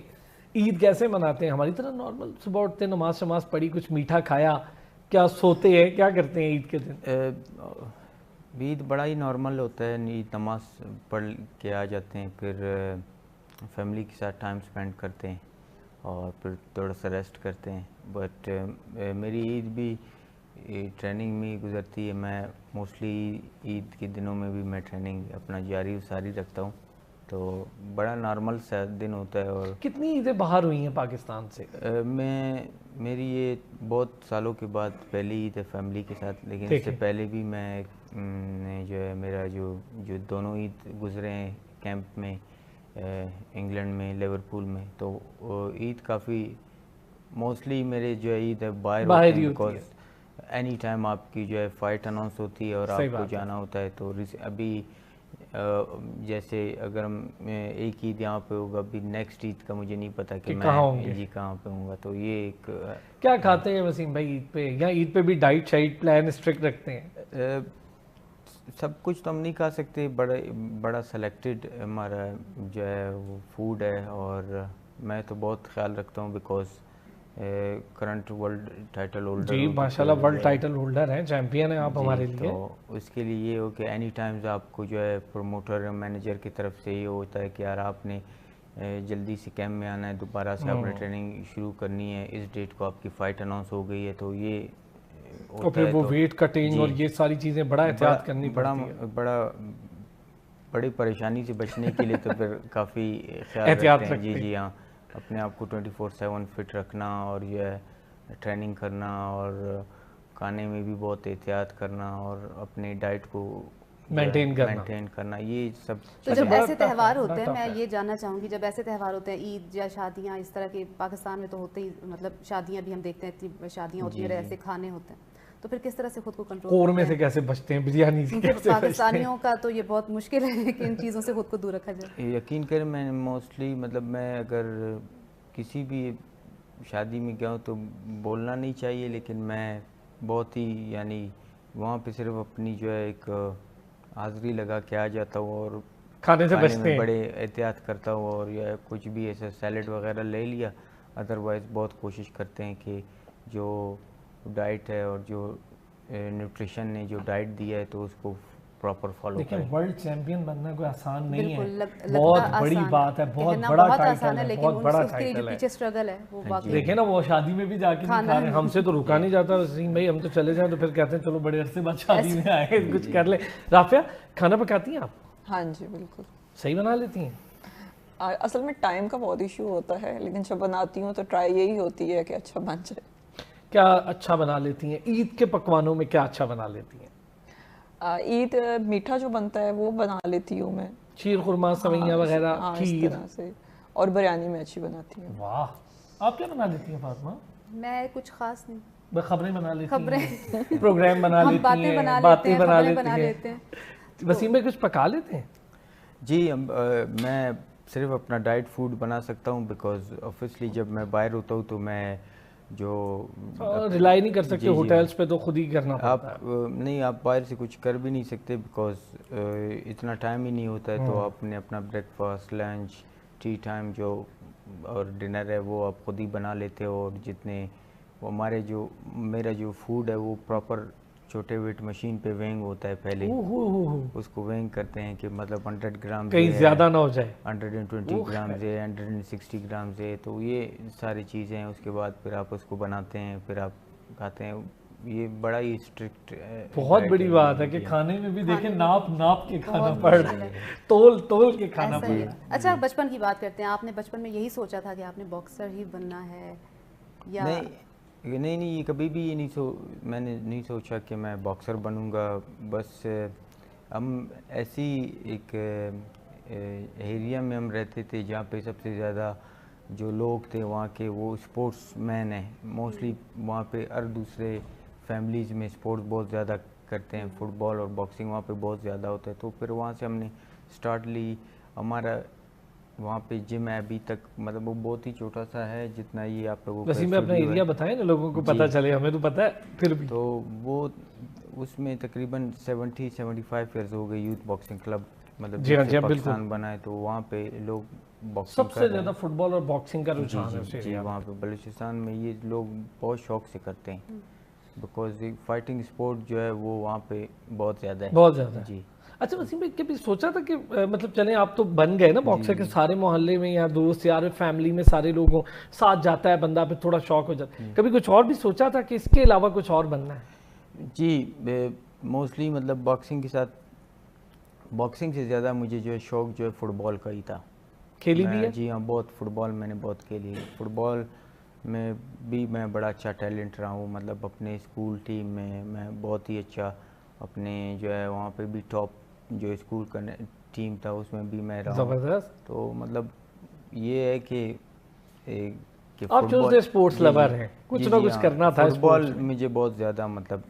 عید کیسے مناتے ہیں؟ ہماری طرح نارمل صبح اٹھتے نماز شماز پڑھی کچھ میٹھا کھایا, کیا سوتے ہیں, کیا کرتے ہیں عید کے دن؟ عید بڑا ہی نارمل ہوتا ہے. عید نماز پڑھ کے آ جاتے ہیں, پھر فیملی کے ساتھ ٹائم سپینڈ کرتے ہیں اور پھر تھوڑا سا ریسٹ کرتے ہیں. بٹ میری عید بھی ٹریننگ میں گزرتی ہے. میں موسٹلی عید کے دنوں میں بھی میں ٹریننگ اپنا جاری و ساری رکھتا ہوں, تو بڑا نارمل سا دن ہوتا ہے. اور کتنی عیدیں باہر ہوئی ہیں پاکستان سے؟ میری یہ بہت سالوں کے بعد پہلی عید ہے فیملی کے ساتھ, لیکن اس سے پہلے بھی میں جو ہے میرا جو دونوں عید گزرے ہیں کیمپ میں انگلینڈ میں لیورپول میں, تو عید کافی موسٹلی میرے جو ہے عید ہے باہر ہوتی ہے, بیکاز اینی ٹائم آپ کی جو ہے فائٹ اناؤنس ہوتی ہے اور آپ کو جانا ہوتا ہے. تو ابھی جیسے اگر ایک عید یہاں پہ ہوگا, ابھی نیکسٹ عید کا مجھے نہیں پتا کہ میں کہاں پہ ہوں گا. تو یہ ایک کیا کھاتے ہیں وسیم بھائی عید پہ, یا عید پہ بھی ڈائٹ شائٹ پلان اسٹرکٹ رکھتے ہیں؟ سب کچھ تو ہم نہیں کھا سکتے, بڑا سلیکٹڈ ہمارا جو ہے وہ فوڈ ہے. اور میں تو بہت خیال رکھتا ہوں because current world title holder. جی ماشاءاللہ ورلڈ ٹائٹل ہولڈر ہیں, چیمپئن ہیں آپ ہمارے لیے. تو اس کے لیے یہ ہو کہ اینی ٹائمز آپ کو جو ہے پروموٹر مینیجر کی طرف سے یہ ہوتا ہے کہ یار آپ نے جلدی سے کیمپ میں آنا ہے, دوبارہ سے آپ نے ٹریننگ شروع کرنی ہے, اس ڈیٹ کو آپ کی فائٹ اناؤنس ہو گئی ہے. تو یہ اور پھر وہ ویٹ کٹنگ اور یہ ساری چیزیں بڑا احتیاط کرنی پڑتی ہے. بڑی پریشانی سے بچنے کے لیے تو پھر کافی خیال رکھتے ہیں. جی ہاں, اپنے آپ کو 24/7 فٹ رکھنا اور یہ ہے ٹریننگ کرنا اور کھانے میں بھی بہت احتیاط کرنا اور اپنے ڈائٹ کو مینٹین کرنا, یہ سب. تو جب ایسے تہوار ہوتے ہیں, میں یہ جاننا چاہوں گی, جب ایسے تہوار ہوتے ہیں عید یا شادیاں اس طرح کے, پاکستان میں تو ہوتے ہی, مطلب شادیاں بھی ہم دیکھتے ہیں اتنی شادیاں ہوتی ہیں, ایسے کھانے ہوتے ہیں, تو پھر کس طرح سے خود کو کنٹرول قورمے سے کیسے بچتے ہیں, بریانی سے کیسے بچتے ہیں؟ پاکستانیوں کا تو یہ بہت مشکل ہے کہ ان چیزوں سے خود کو دور رکھا جائے. یقین کریں میں موسٹلی مطلب میں اگر کسی بھی شادی میں گیا ہوں تو بولنا نہیں چاہیے, لیکن میں بہت ہی یعنی وہاں پہ صرف اپنی جو ہے ایک حاضری لگا کے آ جاتا ہوں اور کھانے سے بچتے ہیں, بڑے احتیاط کرتا ہوں. اور یا کچھ بھی ایسا سیلڈ وغیرہ لے لیا, ادروائز بہت کوشش کرتے ہیں کہ جو ڈائٹ ہے اور جو نیوٹریشن نے جو ڈائٹ دیا ہے تو اس کو پراپر فالو کریں. لیکن ورلڈ چیمپئن بننا کوئی آسان نہیں ہے, بہت بڑی بات ہے, بہت بڑا ٹائٹل ہے, بہت بڑا ٹائٹل ہے. پیچھے سٹرگل ہے وہ واقعی. دیکھیں نا وہ شادی میں بھی جا کے نہیں کھا رہے, ہم سے تو رکا نہیں جاتا وسیم بھائی, ہم تو چلے جائیں تو پھر کہتے ہیں چلو بڑے عرصے بعد شادی میں آئے کچھ کر لیں. رافیہ کھانا پکاتی ہیں آپ؟ ہاں جی بالکل صحیح بنا لیتی ہیں. اصل میں ٹائم کا بہت ایشو ہوتا ہے, لیکن جب بناتی ہوں تو ٹرائی یہی ہوتی ہے کہ اچھا بن جائے. کیا اچھا بنا لیتی ہیں عید کے پکوانوں میں, کیا اچھا بنا لیتی ہیں؟ عید میٹھا جو بنتا ہے وہ بنا لیتی ہوں میں, شیر خورما, سوئیاں وغیرہ, کھیر, سے, اور بریانی میں اچھی بناتی ہوں. واہ, آپ کیا بنا لیتی ہیں فاطمہ؟ میں کچھ خاص نہیں, خبریں بنا لیتی ہیں, پروگرام بنا لیتی ہیں, باتیں بنا لیتی ہیں. وسیم بھائی کچھ پکا لیتے ہیں؟ جی میں صرف اپنا ڈائٹ فوڈ بنا سکتا ہوں, بیکاز آبویسلی جب میں باہر ہوتا ہوں تو میں جو ریلائی نہیں کر سکتے ہوٹلز پہ, تو خود ہی کرنا پڑتا ہے. نہیں, آپ باہر سے کچھ کر بھی نہیں سکتے بیکاز اتنا ٹائم ہی نہیں ہوتا ہے. تو آپ نے اپنا break fast, lunch, T time جو اور ڈنر ہے وہ آپ خود ہی بنا لیتے ہو. اور جتنے میرا جو فوڈ ہے وہ پراپر چھوٹے ویٹ مشین پہ وینگ ہوتا ہے, پہلے اس کو وینگ کرتے ہیں کہ مطلب 100 گرام کہیں زیادہ نہ ہو جائے, 120 گرام ہے, 160 گرام ہے. تو یہ ساری چیزیں ہیں. اس کے بعد پھر آپ اس کو بناتے ہیں, پھر آپ کھاتے ہیں. یہ بڑا ہی اسٹرکٹ بہت بڑی بات ہے کہ کھانے میں بھی دیکھیں ناپ کے کھانا پڑ رہا ہے, تول کے کھانا پڑ رہا ہے. اچھا بچپن کی بات کرتے ہیں, آپ نے بچپن میں یہی سوچا تھا کہ آپ نے باکسر ہی بننا ہے یا نہیں, یہ کبھی بھی میں نے نہیں سوچا کہ میں باکسر بنوں گا. بس ہم ایسی ایک ایریا میں ہم رہتے تھے جہاں پہ سب سے زیادہ جو لوگ تھے وہاں کے وہ اسپورٹس مین ہیں موسٹلی وہاں پہ، ہر دوسرے فیملیز میں اسپورٹس بہت زیادہ کرتے ہیں، فٹ بال اور باکسنگ وہاں پہ بہت زیادہ ہوتا ہے. تو پھر وہاں سے ہم نے اسٹارٹ لی. ہمارا وہاں پہ جم ہے ابھی تک، مطلب وہ بہت ہی چھوٹا سا ہے جتنا یہ آپ لوگوں کو. وسیم اپنا ایریا بتائیں نا لوگوں کو پتہ چلے، ہمیں تو پتہ ہے پھر بھی. تو وہ اس میں تقریباً 70-75 ایئرز ہو گئے یوتھ باکسنگ کلب، مطلب جی ہاں جی پاکستان بنا ہے. تو وہاں پہ لوگ باکسنگ سب سے زیادہ فٹ بال اور باکسنگ کا رجحان ہے جی وہاں پہ بلوچستان میں یہ لوگ بہت شوق سے کرتے ہیں، بیکاز فائٹنگ اسپورٹ جو ہے وہ وہاں پہ بہت زیادہ ہے. بہت زیادہ جی. اچھا وسیم بھائی کبھی سوچا تھا کہ مطلب چلیں آپ تو بن گئے نا باکسر کے، سارے محلے میں یا دوست یار فیملی میں سارے لوگوں ساتھ جاتا ہے بندہ، پہ تھوڑا شوق ہو جاتا ہے، کبھی کچھ اور بھی سوچا تھا کہ اس کے علاوہ کچھ اور بننا ہے؟ جی موسٹلی مطلب باکسنگ کے ساتھ، باکسنگ سے زیادہ مجھے جو ہے شوق جو ہے فٹ بال کا ہی تھا. کھیلی بھی ہے؟ جی ہاں بہت، فٹ بال میں نے بہت کھیلی ہے. فٹ بال میں بھی میں بڑا اچھا ٹیلنٹ رہا ہوں، مطلب اپنے اسکول ٹیم میں بہت ہی اچھا، اپنے جو ہے وہاں پہ بھی ٹاپ جو اسکول کا ٹیم تھا اس میں بھی میں رہا ہوں. زبردست. تو مطلب یہ ہے کہ آپ جو اسپورٹس لور ہیں، کچھ نہ کچھ کرنا تھا. فٹ بال مجھے بہت زیادہ مطلب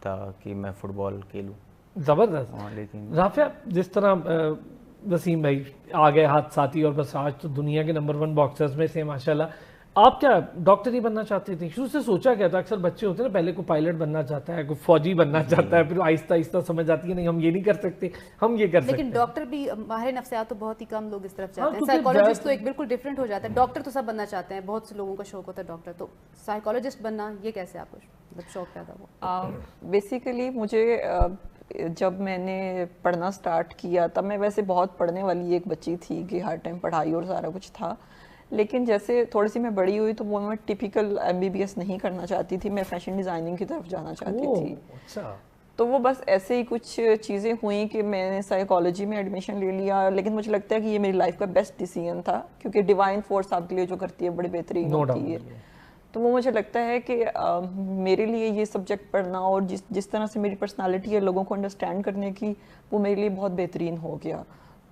تھا کہ میں فٹ بال کھیلوں. زبردست. لیکن رافعہ جس طرح وسیم بھائی آ گئے ہاتھ ساتھی اور بس آج تو دنیا کے نمبر 1 باکسرز میں سے ماشاءاللہ، آپ کیا ڈاکٹر ہی بننا چاہتے تھے؟ شروع سے سوچا کیا تھا؟ اکثر بچے ہوتے ہیں نا، پہلے کو پائلٹ بننا چاہتا ہے، کوئی فوجی بننا چاہتا ہے، پھر آہستہ آہستہ سمجھ آتی ہے نہیں ہم یہ نہیں کر سکتے، ہم یہ کر سکتے ہیں. لیکن ڈاکٹر بھی، ماہر نفسیات تو بہت ہی کم لوگ اس طرف جاتے ہیں. سائیکالوجسٹ تو ایک بالکل ڈفرینٹ ہو جاتا ہے. ڈاکٹر تو سب بننا چاہتے ہیں، بہت سے لوگوں کا شوق ہوتا ہے ڈاکٹر، تو سائیکالوجسٹ بننا یہ کیسے آپ کو مطلب شوق پیدا ہوا؟ بیسیکلی مجھے جب میں نے پڑھنا سٹارٹ کیا تب میں ویسے بہت پڑھنے والی ایک بچی تھی کہ ہر ٹائم پڑھائی اور سارا کچھ تھا، لیکن جیسے تھوڑی سی میں بڑی ہوئی تو وہ میں ٹیپیکل MBBS نہیں کرنا چاہتی تھی، میں فیشن ڈیزائننگ کی طرف جانا چاہتی تھی. تو وہ بس ایسے ہی کچھ چیزیں ہوئیں کہ میں نے سائیکالوجی میں ایڈمیشن لے لیا. لیکن مجھے لگتا ہے کہ یہ میری لائف کا بیسٹ ڈیسیژن تھا، کیونکہ ڈیوائن فورس آپ کے لیے جو کرتی ہے بڑی بہترین ہوتی ہے. تو وہ مجھے لگتا ہے کہ میرے لیے یہ سبجیکٹ پڑھنا اور جس طرح سے میری پرسنالٹی ہے لوگوں کو انڈرسٹینڈ کرنے کی، وہ میرے لیے بہت بہترین ہو گیا.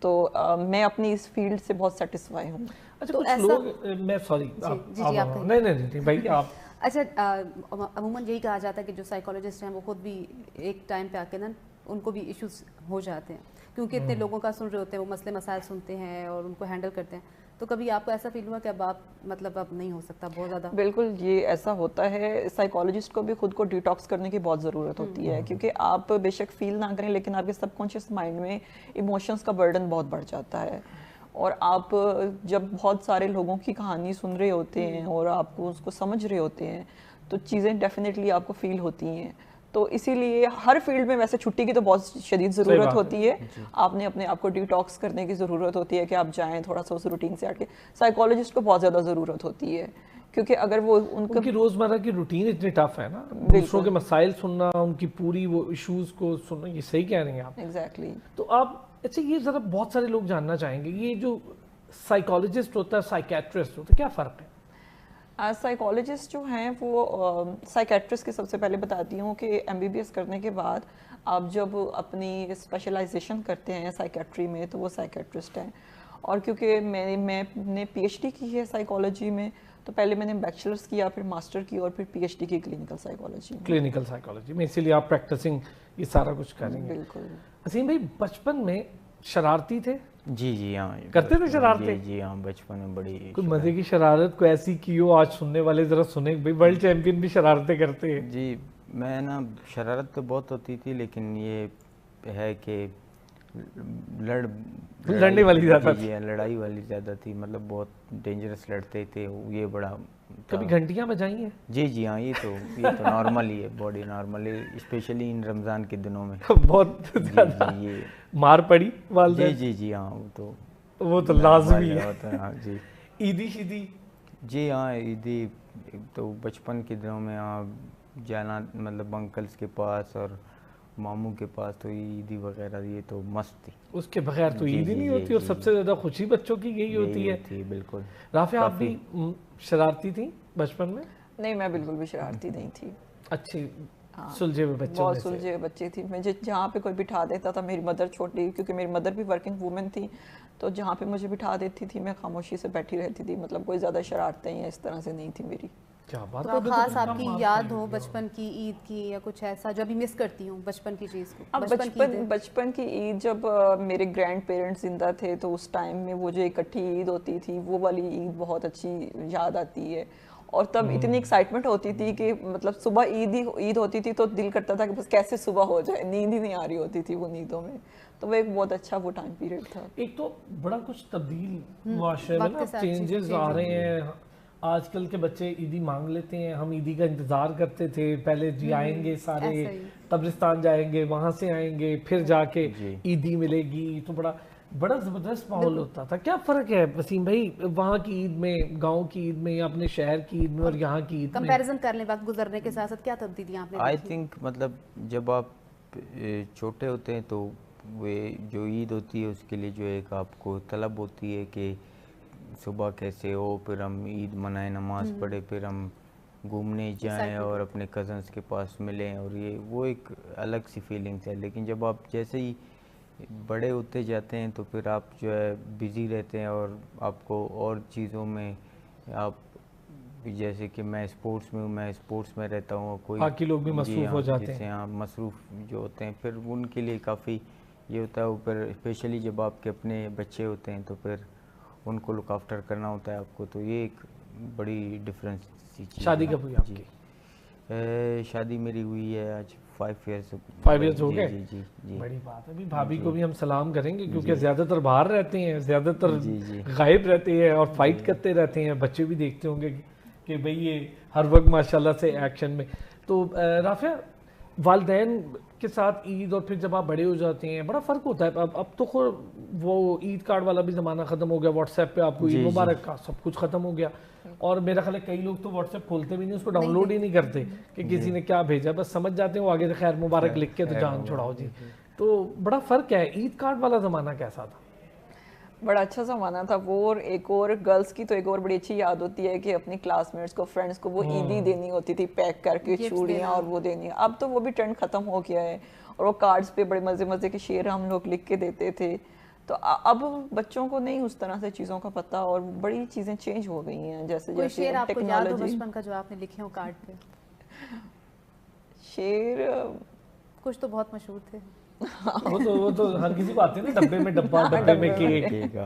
تو میں اپنی اس فیلڈ سے بہت سیٹسفائی ہوں. اچھا کچھ لوگ، میں سوری نہیں بھائی آپ. اچھا عموماً یہی کہا جاتا ہے کہ جو سائیکالوجسٹ ہیں وہ خود بھی ایک ٹائم پہ آ کے نا ان کو بھی ایشوز ہو جاتے ہیں، کیونکہ اتنے لوگوں کا سن رہے ہوتے ہیں، وہ مسئلے مسائل سنتے ہیں اور ان کو ہینڈل کرتے ہیں. تو کبھی آپ کو ایسا فیل ہوا کہ اب آپ مطلب اب نہیں ہو سکتا بہت زیادہ؟ بالکل یہ ایسا ہوتا ہے. سائیکالوجسٹ کو بھی خود کو ڈیٹاکس کرنے کی بہت ضرورت ہوتی ہے، کیونکہ آپ بے شک فیل نہ کریں لیکن آپ کے سب کانشیس مائنڈ میں ایموشنز کا برڈن بہت بڑھ جاتا ہے. اور آپ جب بہت سارے لوگوں کی کہانی سن رہے ہوتے ہیں اور آپ کو اس کو سمجھ رہے ہوتے ہیں تو چیزیں ڈیفینیٹلی آپ کو فیل ہوتی ہیں. تو اسی لیے ہر فیلڈ میں ویسے چھٹی کی تو بہت شدید ضرورت ہوتی ہے. آپ نے اپنے آپ کو ڈیٹاکس کرنے کی ضرورت ہوتی ہے کہ آپ جائیں تھوڑا سا اس روٹین سے ہٹ کے. سائیکالوجسٹ کو بہت زیادہ ضرورت ہوتی ہے، کیونکہ اگر وہ ان کی روزمرہ کی روٹین اتنی ٹف ہے نا، دوسروں کے مسائل سننا، ان کی پوری وہ ایشوز کو سننا، یہ صحیح کہہ رہے ہیں آپ. ایگزیکٹلی. تو آپ اچھا یہ ذرا بہت سارے لوگ جاننا چاہیں گے، یہ جو سائیکالوجسٹ ہوتا ہے سائیکیٹرسٹ ہوتا ہے، کیا فرق ہے؟ سائیکالوجسٹ جو ہیں وہ سائیکیٹرسٹ کی سب سے پہلے بتاتی ہوں کہ MBBS کرنے کے بعد آپ جب اپنی اسپیشلائزیشن کرتے ہیں سائیکیٹری میں تو وہ سائیکیٹرسٹ ہیں. اور کیونکہ میں نے PhD کی ہے سائیکالوجی میں، تو پہلے میں نے بیچلرس کیا، پھر ماسٹر کی اور پھر PhD کی کلینکل سائیکالوجی میں. اسی لیے آپ پریکٹسنگ یہ سارا کچھ کریں گے. بالکل. عظیم بھائی بچپن میں شرارتی تھے؟ جی ہاں کرتے تھے شرارتیں؟ جی ہاں بچپن میں بڑی. کوئی مزے کی شرارت کوئی ایسی کی ہو آج سننے والے ذرا سنیں؟ بھائی ورلڈ چیمپئن بھی شرارتیں کرتے ہیں. جی میں نا شرارت تو بہت ہوتی تھی، لیکن یہ ہے کہ لڑنے والی زیادہ تھی. لڑائی والی زیادہ تھی، مطلب بہت ڈینجرس لڑتے تھے. یہ بڑا کبھی گھنٹیاں بجائی ہیں؟ جی ہاں، یہ تو نارمل ہی ہے، باڈی نارمل ہے، اسپیشلی ان رمضان کے دنوں میں بہت زیادہ مار پڑی والدین؟ جی ہاں وہ تو لازمی ہے. ہاں جی. عیدی شیدی؟ جی ہاں عیدی تو بچپن کے دنوں میں جانا مطلب انکلس کے پاس اور ماموں کے پاس، تو عیدی وغیرہ یہ تو مست تھی. اس کے بغیر تو عید ہی نہیں ہوتی، اور سب سے زیادہ خوشی بچوں کی یہی ہوتی ہے. بالکل. رافعہ آپ بھی شرارتی تھیں بچپن میں؟ نہیں میں بالکل بھی شرارتی نہیں تھی. اچھی سلجھے ہوئے بچے؟ بہت سلجھے ہوئے بچے تھی. میں جہاں پہ کوئی بٹھا دیتا تھا، میری مدر چھوٹی، کیونکہ میری مدر بھی ورکنگ وومن تھی، تو جہاں پہ مجھے بٹھا دیتی تھی میں خاموشی سے بیٹھی رہتی تھی, مطلب کوئی زیادہ شرارتیں یا اس طرح سے نہیں تھی میری. کیا بات تو خاص آپ کی یاد ہو بچپن کی عید کی یا کچھ ایسا جو ابھی مس کرتی ہوں بچپن کی چیز کو؟ بچپن کی عید جب میرے گرینڈ پیرنٹس زندہ تھے تو اس ٹائم میں وہ جو اکٹھی عید ہوتی تھی وہ والی عید بہت اچھی یاد آتی ہے. اور تب اتنی ایکسائٹمنٹ ہوتی تھی کہ مطلب صبح عید ہوتی تھی تو دل کرتا تھا کہ بس کیسے صبح ہو جائے, نیند ہی نہیں آ رہی ہوتی تھی وہ نیندوں میں. تو وہ ایک بہت اچھا وہ ٹائم پیریڈ تھا. ایک تو بڑا کچھ تبدیل معاشرے میں نا چینجز آ رہے ہیں. آج کل کے بچے عیدی مانگ لیتے ہیں, ہم عیدی کا انتظار کرتے تھے پہلے, جی آئیں گے سارے قبرستان جائیں گے, وہاں سے آئیں گے, پھر جا کے عیدی ملے گی, تو بڑا زبردست ماحول ہوتا تھا. کیا فرق ہے وسیم بھائی وہاں کی عید میں, گاؤں کی عید میں, یا اپنے شہر کی عید میں اور یہاں کی عید میں؟ کمپیریزن کر لیں وقت گزرنے کے ساتھ ساتھ, کیا تبدیلیاں آپ نے دیکھی؟ آئی تھنک مطلب جب آپ چھوٹے ہوتے ہیں تو وہ جو عید ہوتی ہے اس کے لیے جو ایک آپ کو طلب ہوتی ہے کہ صبح کیسے ہو, پھر ہم عید منائیں, نماز پڑھے, پھر ہم گھومنے جائیں اور اپنے کزنس کے پاس ملیں, اور یہ وہ ایک الگ سی فیلنگ ہے. لیکن جب آپ جیسے ہی بڑے ہوتے جاتے ہیں تو پھر آپ جو ہے بزی رہتے ہیں اور آپ کو اور چیزوں میں, آپ جیسے کہ میں اسپورٹس میں ہوں, میں اسپورٹس میں رہتا ہوں, کوئی باقی لوگ بھی مصروف ہو جاتے ہیں, جیسے ہاں مصروف جو ہوتے ہیں, پھر ان کے لیے کافی یہ ہوتا ہے. اوپر اسپیشلی جب آپ کے اپنے بچے ہوتے ہیں تو پھر ان کو لک آفٹر کرنا ہوتا ہے آپ کو, تو یہ ایک بڑی ڈفرینس سی چیز. شادی کب ہوئی آپ کی؟ شادی میری ہوئی ہے آج 5 ایئرس ہو گئے. جی جی بڑی بات ہے. ابھی بھابھی کو بھی ہم سلام کریں گے کیونکہ زیادہ تر باہر رہتے ہیں, زیادہ تر غائب رہتے ہیں اور فائٹ کرتے رہتے ہیں. بچے بھی دیکھتے ہوں گے کہ بھئی یہ ہر وقت ماشاءاللہ سے ایکشن میں. تو رافعہ, والدین کے ساتھ عید اور پھر جب آپ بڑے ہو جاتے ہیں بڑا فرق ہوتا ہے. اب تو وہ عید کارڈ والا بھی زمانہ ختم ہو گیا, واٹس ایپ پہ آپ کو عید مبارک کا سب کچھ ختم ہو گیا, اور میرا خیال ہے کئی لوگ تو واٹس ایپ کھولتے بھی نہیں, اس کو ڈاؤن لوڈ ہی نہیں کرتے کہ کسی نے کیا بھیجا, بس سمجھ جاتے ہیں وہ آگے سے خیر مبارک لکھ کے تو جان چھڑاؤ جی. تو بڑا فرق ہے. عید کارڈ والا زمانہ کیسا تھا؟ بڑا اچھا زمانہ تھا وہ. اور ایک اور گرلس کی تو ایک اور بڑی اچھی یاد ہوتی ہے کہ اپنی کلاس میٹس کو, فرینڈس کو وہ عیدی دینی ہوتی تھی پیک کر کے, چوڑیاں اور وہ دینی. اب تو وہ بھی ٹرینڈ ختم ہو گیا ہے, اور وہ کارڈز پہ بڑے مزے مزے کے شعر ہم لوگ لکھ کے دیتے تھے. تو اب بچوں کو نہیں اس طرح سے چیزوں کا پتہ, اور بڑی چیزیں چینج ہو گئی ہیں. جیسے کوئی شعر آپ کو یاد ہو بچپن کا جو آپ نے لکھے ہو کارڈ پہ؟ شعر کچھ تو بہت مشہور تھے. وہ تو ہر کسی کو آتے ہیں نا, ڈبے میں ڈبا, ڈبے میں کیک.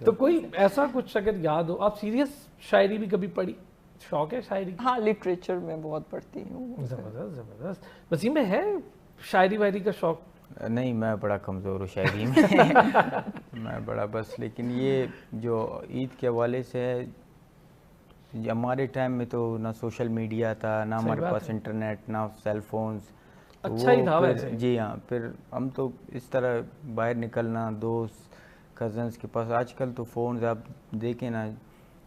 تو کوئی ایسا کچھ اگر یاد ہو. آپ سیریس شاعری بھی کبھی پڑھی؟ شوق ہے شاعری؟ ہاں لٹریچر میں بہت پڑھتی ہوں. زبردست زبردست. وسیم میں ہے شاعری وائری کا شوق؟ نہیں, میں بڑا کمزور ہوں شاعری میں. میں بڑا بس, لیکن یہ جو عید کے حوالے سے ہے, ہمارے ٹائم میں تو نہ سوشل میڈیا تھا, نہ ہمارے پاس انٹرنیٹ, نہ سیل فونز. اچھا ہی تھا ویسے. جی ہاں, پھر ہم تو اس طرح باہر نکلنا دوست کزنس کے پاس. آج کل تو فونز آپ دیکھیں نا,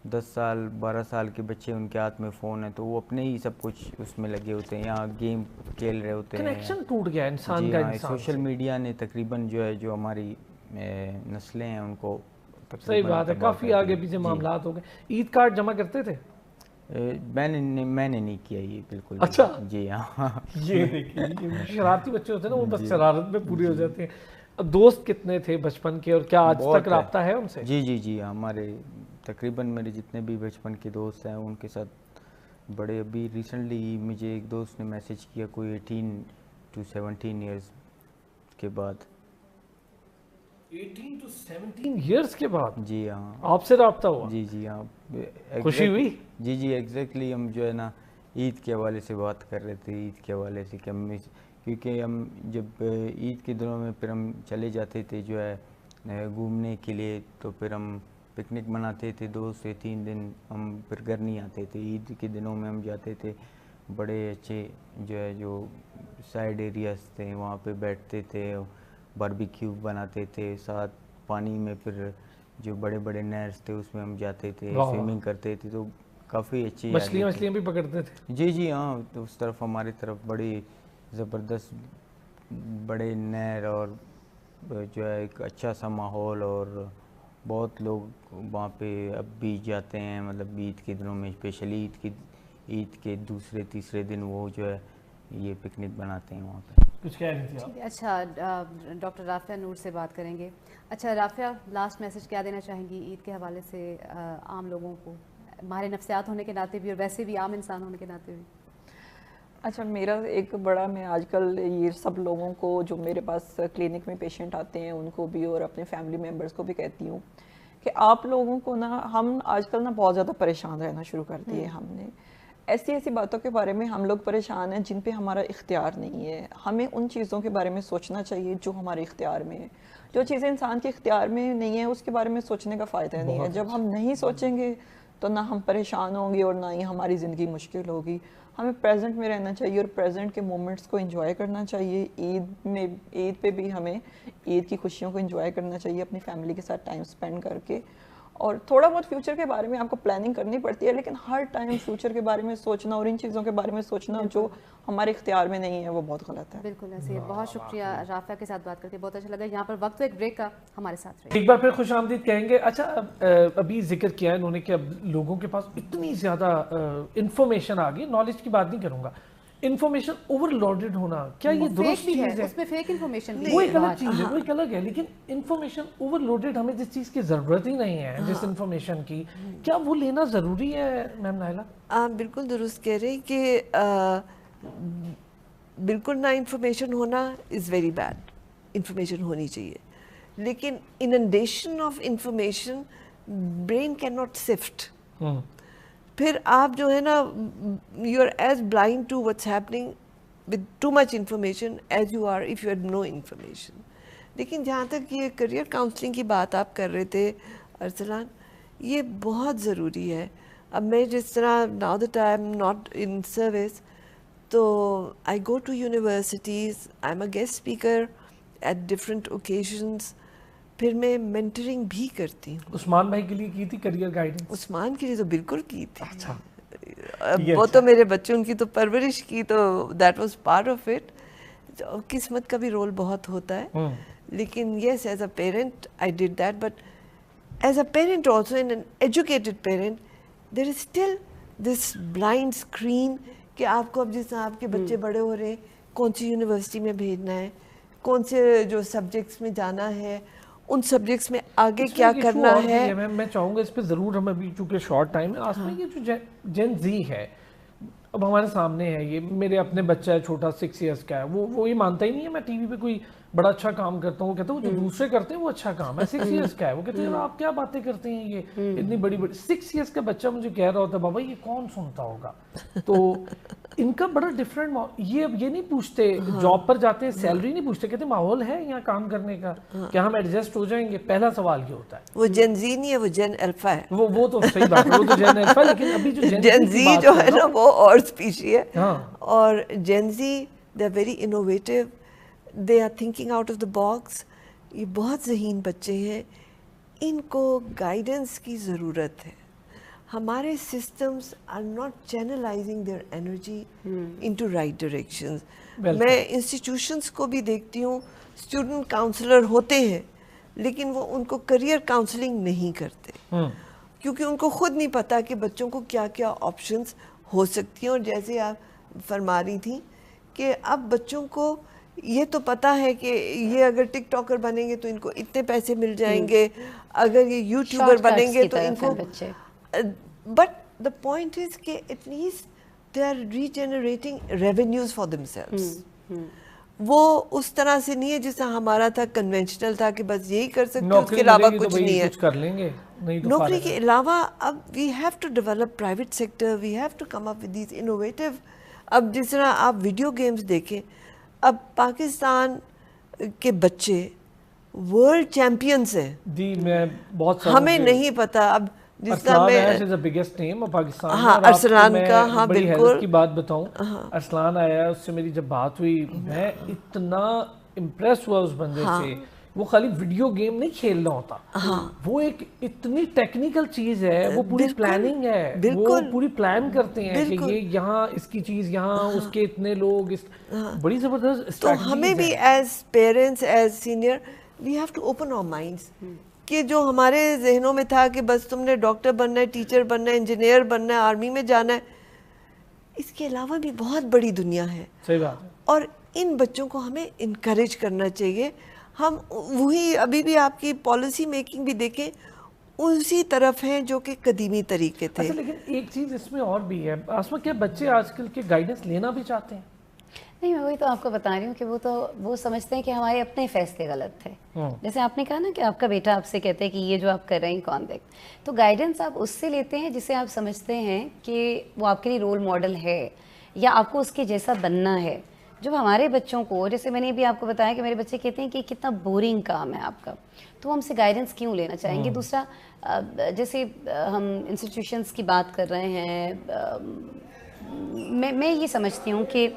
10 سال 12 سال کے بچے ان کے ہاتھ میں فون ہے, تو وہ اپنے ہی سب کچھ اس میں لگے ہوتے ہیں, یہاں گیم کھیل رہے ہوتے ہیں. کنیکشن ٹوٹ گیا انسان کا انسان. سوشل میڈیا نے تقریباً جو ہے جو ہماری نسلیں ہیں ان کو, صحیح بات ہے, کافی آگے پیچھے معاملات ہو گئے. عید کارڈ جمع کرتے تھے؟ میں نے نہیں کیا یہ بالکل. اچھا جی ہاں. یہ دیکھیے شرارتی بچے ہوتے ہیں نا, وہ بس شرارت میں پورے ہو جاتے ہیں. دوست کتنے تھے بچپن کے, اور کیا آج تک رابطہ ہے ان سے؟ جی جی جی, ہمارے تقریباً میرے جتنے بھی بچپن کے دوست ہیں ان کے ساتھ بڑے. ابھی ریسنٹلی مجھے ایک دوست نے میسج کیا, کوئی 18 to 17 ایئرس کے بعد. 18 to 17 ایئرس کے بعد؟ جی ہاں. آپ سے رابطہ ہوا؟ جی جی ہاں. خوشی ہوئی؟ جی جی ایگزیکٹلی. ہم جو ہے نا عید کے حوالے سے بات کر رہے تھے, عید کے حوالے سے کہ ہم, کیونکہ ہم جب عید کے دنوں میں پھر ہم چلے جاتے تھے جو ہے گھومنے کے لیے, تو پھر ہم پکنک مناتے تھے 2 سے 3 دن, ہم پھر گھر نہیں آتے تھے. عید کے دنوں میں ہم جاتے تھے, بڑے اچھے جو ہے جو سائڈ ایریاز تھے وہاں پہ بیٹھتے تھے, باربیکیو بناتے تھے ساتھ پانی میں, پھر جو بڑے بڑے نہرز تھے اس میں ہم جاتے تھے, سوئمنگ کرتے تھے. تو کافی اچھی مچھلیاں بھی پکڑتے تھے؟ جی جی ہاں. تو اس طرف ہماری طرف بڑی زبردست بڑے نہر, اور جو ہے ایک اچھا سا ماحول, اور بہت لوگ وہاں پہ اب بھی جاتے ہیں. مطلب عید کے دنوں میں اسپیشلی عید کے 2 تیسرے دن وہ جو ہے یہ پکنک بناتے ہیں وہاں پہ. کچھ کہہ رہی تھی آپ؟ اچھا ڈاکٹر رافعہ نور سے بات کریں گے. اچھا رافعہ، لاسٹ میسج کیا دینا چاہیں گی عید کے حوالے سے عام لوگوں کو، ماہر نفسیات ہونے کے ناطے بھی اور ویسے بھی عام انسان ہونے کے ناطے بھی؟ اچھا میرا ایک بڑا، میں آج کل یہ سب لوگوں کو جو میرے پاس کلینک میں پیشنٹ آتے ہیں ان کو بھی اور اپنے فیملی ممبرس کو بھی کہتی ہوں کہ آپ لوگوں کو نا، ہم آج کل نا بہت زیادہ پریشان رہنا شروع کر دیے. ہم نے ایسی باتوں کے بارے میں ہم لوگ پریشان ہیں جن پہ ہمارا اختیار نہیں ہے. ہمیں ان چیزوں کے بارے میں سوچنا چاہیے جو ہمارے اختیار میں ہے. جو چیزیں انسان کے اختیار میں نہیں ہیں اس کے بارے میں سوچنے کا فائدہ نہیں ہے. جب ہم نہیں سوچیں گے تو نہ ہم پریشان ہوں گے اور نہ ہی ہماری زندگی مشکل ہوگی. ہمیں پریزنٹ میں رہنا چاہیے اور پریزنٹ کے مومنٹس کو انجوائے کرنا چاہیے. عید پہ بھی ہمیں عید کی خوشیوں کو انجوائے کرنا چاہیے اپنی فیملی کے ساتھ ٹائم اسپینڈ کر کے. اور تھوڑا بہت فیوچر کے بارے میں آپ کو پلاننگ کرنی پڑتی ہے، لیکن ہر ٹائم فیوچر کے بارے میں سوچنا اور ان چیزوں کے بارے میں سوچنا جو ہمارے اختیار میں نہیں ہے وہ بہت غلط ہے. بالکل ایسے. بہت شکریہ رافعہ کے ساتھ بات کر کے بہت اچھا لگا. یہاں پر وقت ایک بریک کا، ہمارے ساتھ رہے. ایک بار پھر خوش آمدید کہیں گے. اچھا ابھی ذکر کیا ہے انہوں نے کہ اب لوگوں کے پاس اتنی زیادہ انفارمیشن آ گئی، نالج کی بات نہیں کروں گا، انفارمیشن اوور لوڈڈ ہونا، کیا یہ درست چیز ہے؟ اس میں فیک انفارمیشن بھی وہ ایک الگ چیز ہے، وہ ایک الگ ہے، لیکن انفارمیشن اوور لوڈڈ، ہمیں جس چیز کی ضرورت ہی نہیں ہے جس انفارمیشن کی، کیا وہ لینا ضروری ہے میم نائلہ؟ آپ بالکل درست کہہ رہے ہیں کہ بالکل نہ انفارمیشن ہونا از ویری بیڈ. انفارمیشن ہونی چاہیے، لیکن inundation of information brain can not sift. پھر آپ جو ہے نا you are as blind to what's happening with too much information as you are if you had no information. لیکن جہاں تک یہ کریئر کاؤنسلنگ کی بات آپ کر رہے تھے ارسلان، یہ بہت ضروری ہے. اب میں جس طرح now that I am not in service, تو I go to universities, I am a guest speaker at different occasions. پھر میں مینٹرنگ بھی کرتی ہوں. عثمان بھائی کے لیے کی تھی کریئر گائیڈنس؟ عثمان کے لیے تو بالکل کی تھی. اچھا وہ تو میرے بچے، ان کی تو پرورش کی، تو that was part of it. قسمت کا بھی رول بہت ہوتا ہے، لیکن yes as a parent I did that. But as a parent also, in an educated parent, there is still this blind screen کہ آپ کو اب جس طرح آپ کے بچے بڑے ہو رہے ہیں، کون سی یونیورسٹی میں بھیجنا ہے، کون سے جو سبجیکٹس میں جانا ہے، ان سبجیکٹس میں آگے کیا کرنا ہے. میں چاہوں گا اس پہ ضرور، ہم ابھی چونکہ شارٹ ٹائم ہے، آسما یہ جو جین زی ہے اب ہمارے سامنے ہے، یہ میرے اپنے بچہ ہے چھوٹا 6 ایئرس کا ہے، وہ یہ مانتا ہی نہیں ہے میں ٹی وی پہ کوئی بڑا اچھا کام کرتا ہوں. وہ کہتا ہوں جو دوسرے کرتے ہیں وہ اچھا کام ہے. 6 ایئرس کا ہے، وہ کہتے ہیں آپ کیا باتیں کرتے ہیں، یہ اتنی بڑی 6 ایئرس کا بچہ مجھے کہہ رہا ہوتا ہے بابا یہ کون سنتا ہوگا. تو ان کا بڑا ڈفرینٹ، یہ اب یہ نہیں پوچھتے جاب پر جاتے ہیں سیلری نہیں پوچھتے، کہتے ماحول ہے یہاں کام کرنے کا، کیا ہم ایڈجسٹ ہو جائیں گے؟ پہلا سوال یہ ہوتا ہے. وہ جین زی نہیں ہے، وہ جین الفا ہے. وہ تو صحیح بات ہے، وہ تو جین الفا. لیکن ابھی جو جین زی جو ہے نا وہ اور اسپیشی ہے. اور gen Z they are very innovative, they are thinking out of the box. یہ بہت ذہین بچے ہیں، ان کو گائیڈنس کی ضرورت ہے. ہمارے systems are not channelizing their energy into right directions. میں انسٹیٹیوشنس کو بھی دیکھتی ہوں، اسٹوڈنٹ کاؤنسلر ہوتے ہیں لیکن وہ ان کو کریئر کاؤنسلنگ نہیں کرتے، کیونکہ ان کو خود نہیں پتا کہ بچوں کو کیا کیا آپشنز ہو سکتی ہیں. اور جیسے آپ فرما رہی تھیں کہ اب بچوں کو یہ تو پتا ہے کہ یہ اگر ٹک ٹاکر بنیں گے تو ان کو اتنے پیسے مل جائیں گے، اگر یہ یوٹیوبر بنیں گے تو ان کو. But the point is کہ at least they are regenerating revenues for themselves. وہ اس طرح سے نہیں ہے جس طرح ہمارا تھا، کنونشنل تھا کہ بس یہی کر سکتے اس کے علاوہ کچھ نہیں ہے. کر لیں گے نوکری کے علاوہ اب we have to develop private sector, we have to come up with these innovative. اب جس طرح آپ ویڈیو گیمز دیکھیں، اب پاکستان کے بچے ورلڈ چیمپئنز ہیں. جی میں بہت ہمیں نہیں پتا. اب جس طرح ارسلان کا، ہاں بالکل کی بات بتاؤں، ارسلان آیا، اس سے میری جب بات ہوئی میں اتنا امپریس ہوا اس بندے سے. وہ خالی ویڈیو گیم نہیں کھیلنا ہوتا، وہ ایک اتنی ٹیکنیکل چیز ہے، وہ پوری پلاننگ ہے، وہ پوری پلان کرتے ہیں کہ یہ یہاں اس کی چیز یہاں، اس کے اتنے لوگ، بڑی زبردست. تو ہمیں بھی as parents, as senior, we have to open our minds کہ جو ہمارے ذہنوں میں تھا کہ بس تم نے ڈاکٹر بننا ہے، ٹیچر بننا ہے، انجینئر بننا ہے، آرمی میں جانا ہے، اس کے علاوہ بھی بہت بڑی دنیا ہے. صحیح بات ہے. اور ان بچوں کو ہمیں انکریج کرنا چاہیے. ہم وہی ابھی بھی آپ کی پالیسی میکنگ بھی دیکھیں اسی طرف ہیں جو کہ قدیمی طریقے تھے. لیکن ایک چیز اس میں اور بھی ہے آسما, کیا بچے آج کل کے گائیڈنس لینا بھی چاہتے ہیں؟ نہیں, میں وہی تو آپ کو بتا رہی ہوں کہ وہ سمجھتے ہیں کہ ہمارے اپنے فیصلے غلط تھے. جیسے آپ نے کہا نا کہ آپ کا بیٹا آپ سے کہتے ہیں کہ یہ جو آپ کر رہے ہیں کون دیکھ, تو گائیڈنس آپ اس سے لیتے ہیں جسے آپ سمجھتے ہیں کہ وہ آپ کے لیے رول ماڈل ہے یا آپ کو اس کے جیسا بننا ہے. جب ہمارے بچوں کو, جیسے میں نے بھی آپ کو بتایا کہ میرے بچے کہتے ہیں کہ کتنا بورنگ کام ہے آپ کا, تو ہم سے گائیڈنس کیوں لینا چاہیں گے. دوسرا, جیسے ہم انسٹیٹیوشنس کی بات کر رہے ہیں, میں یہ سمجھتی ہوں کہ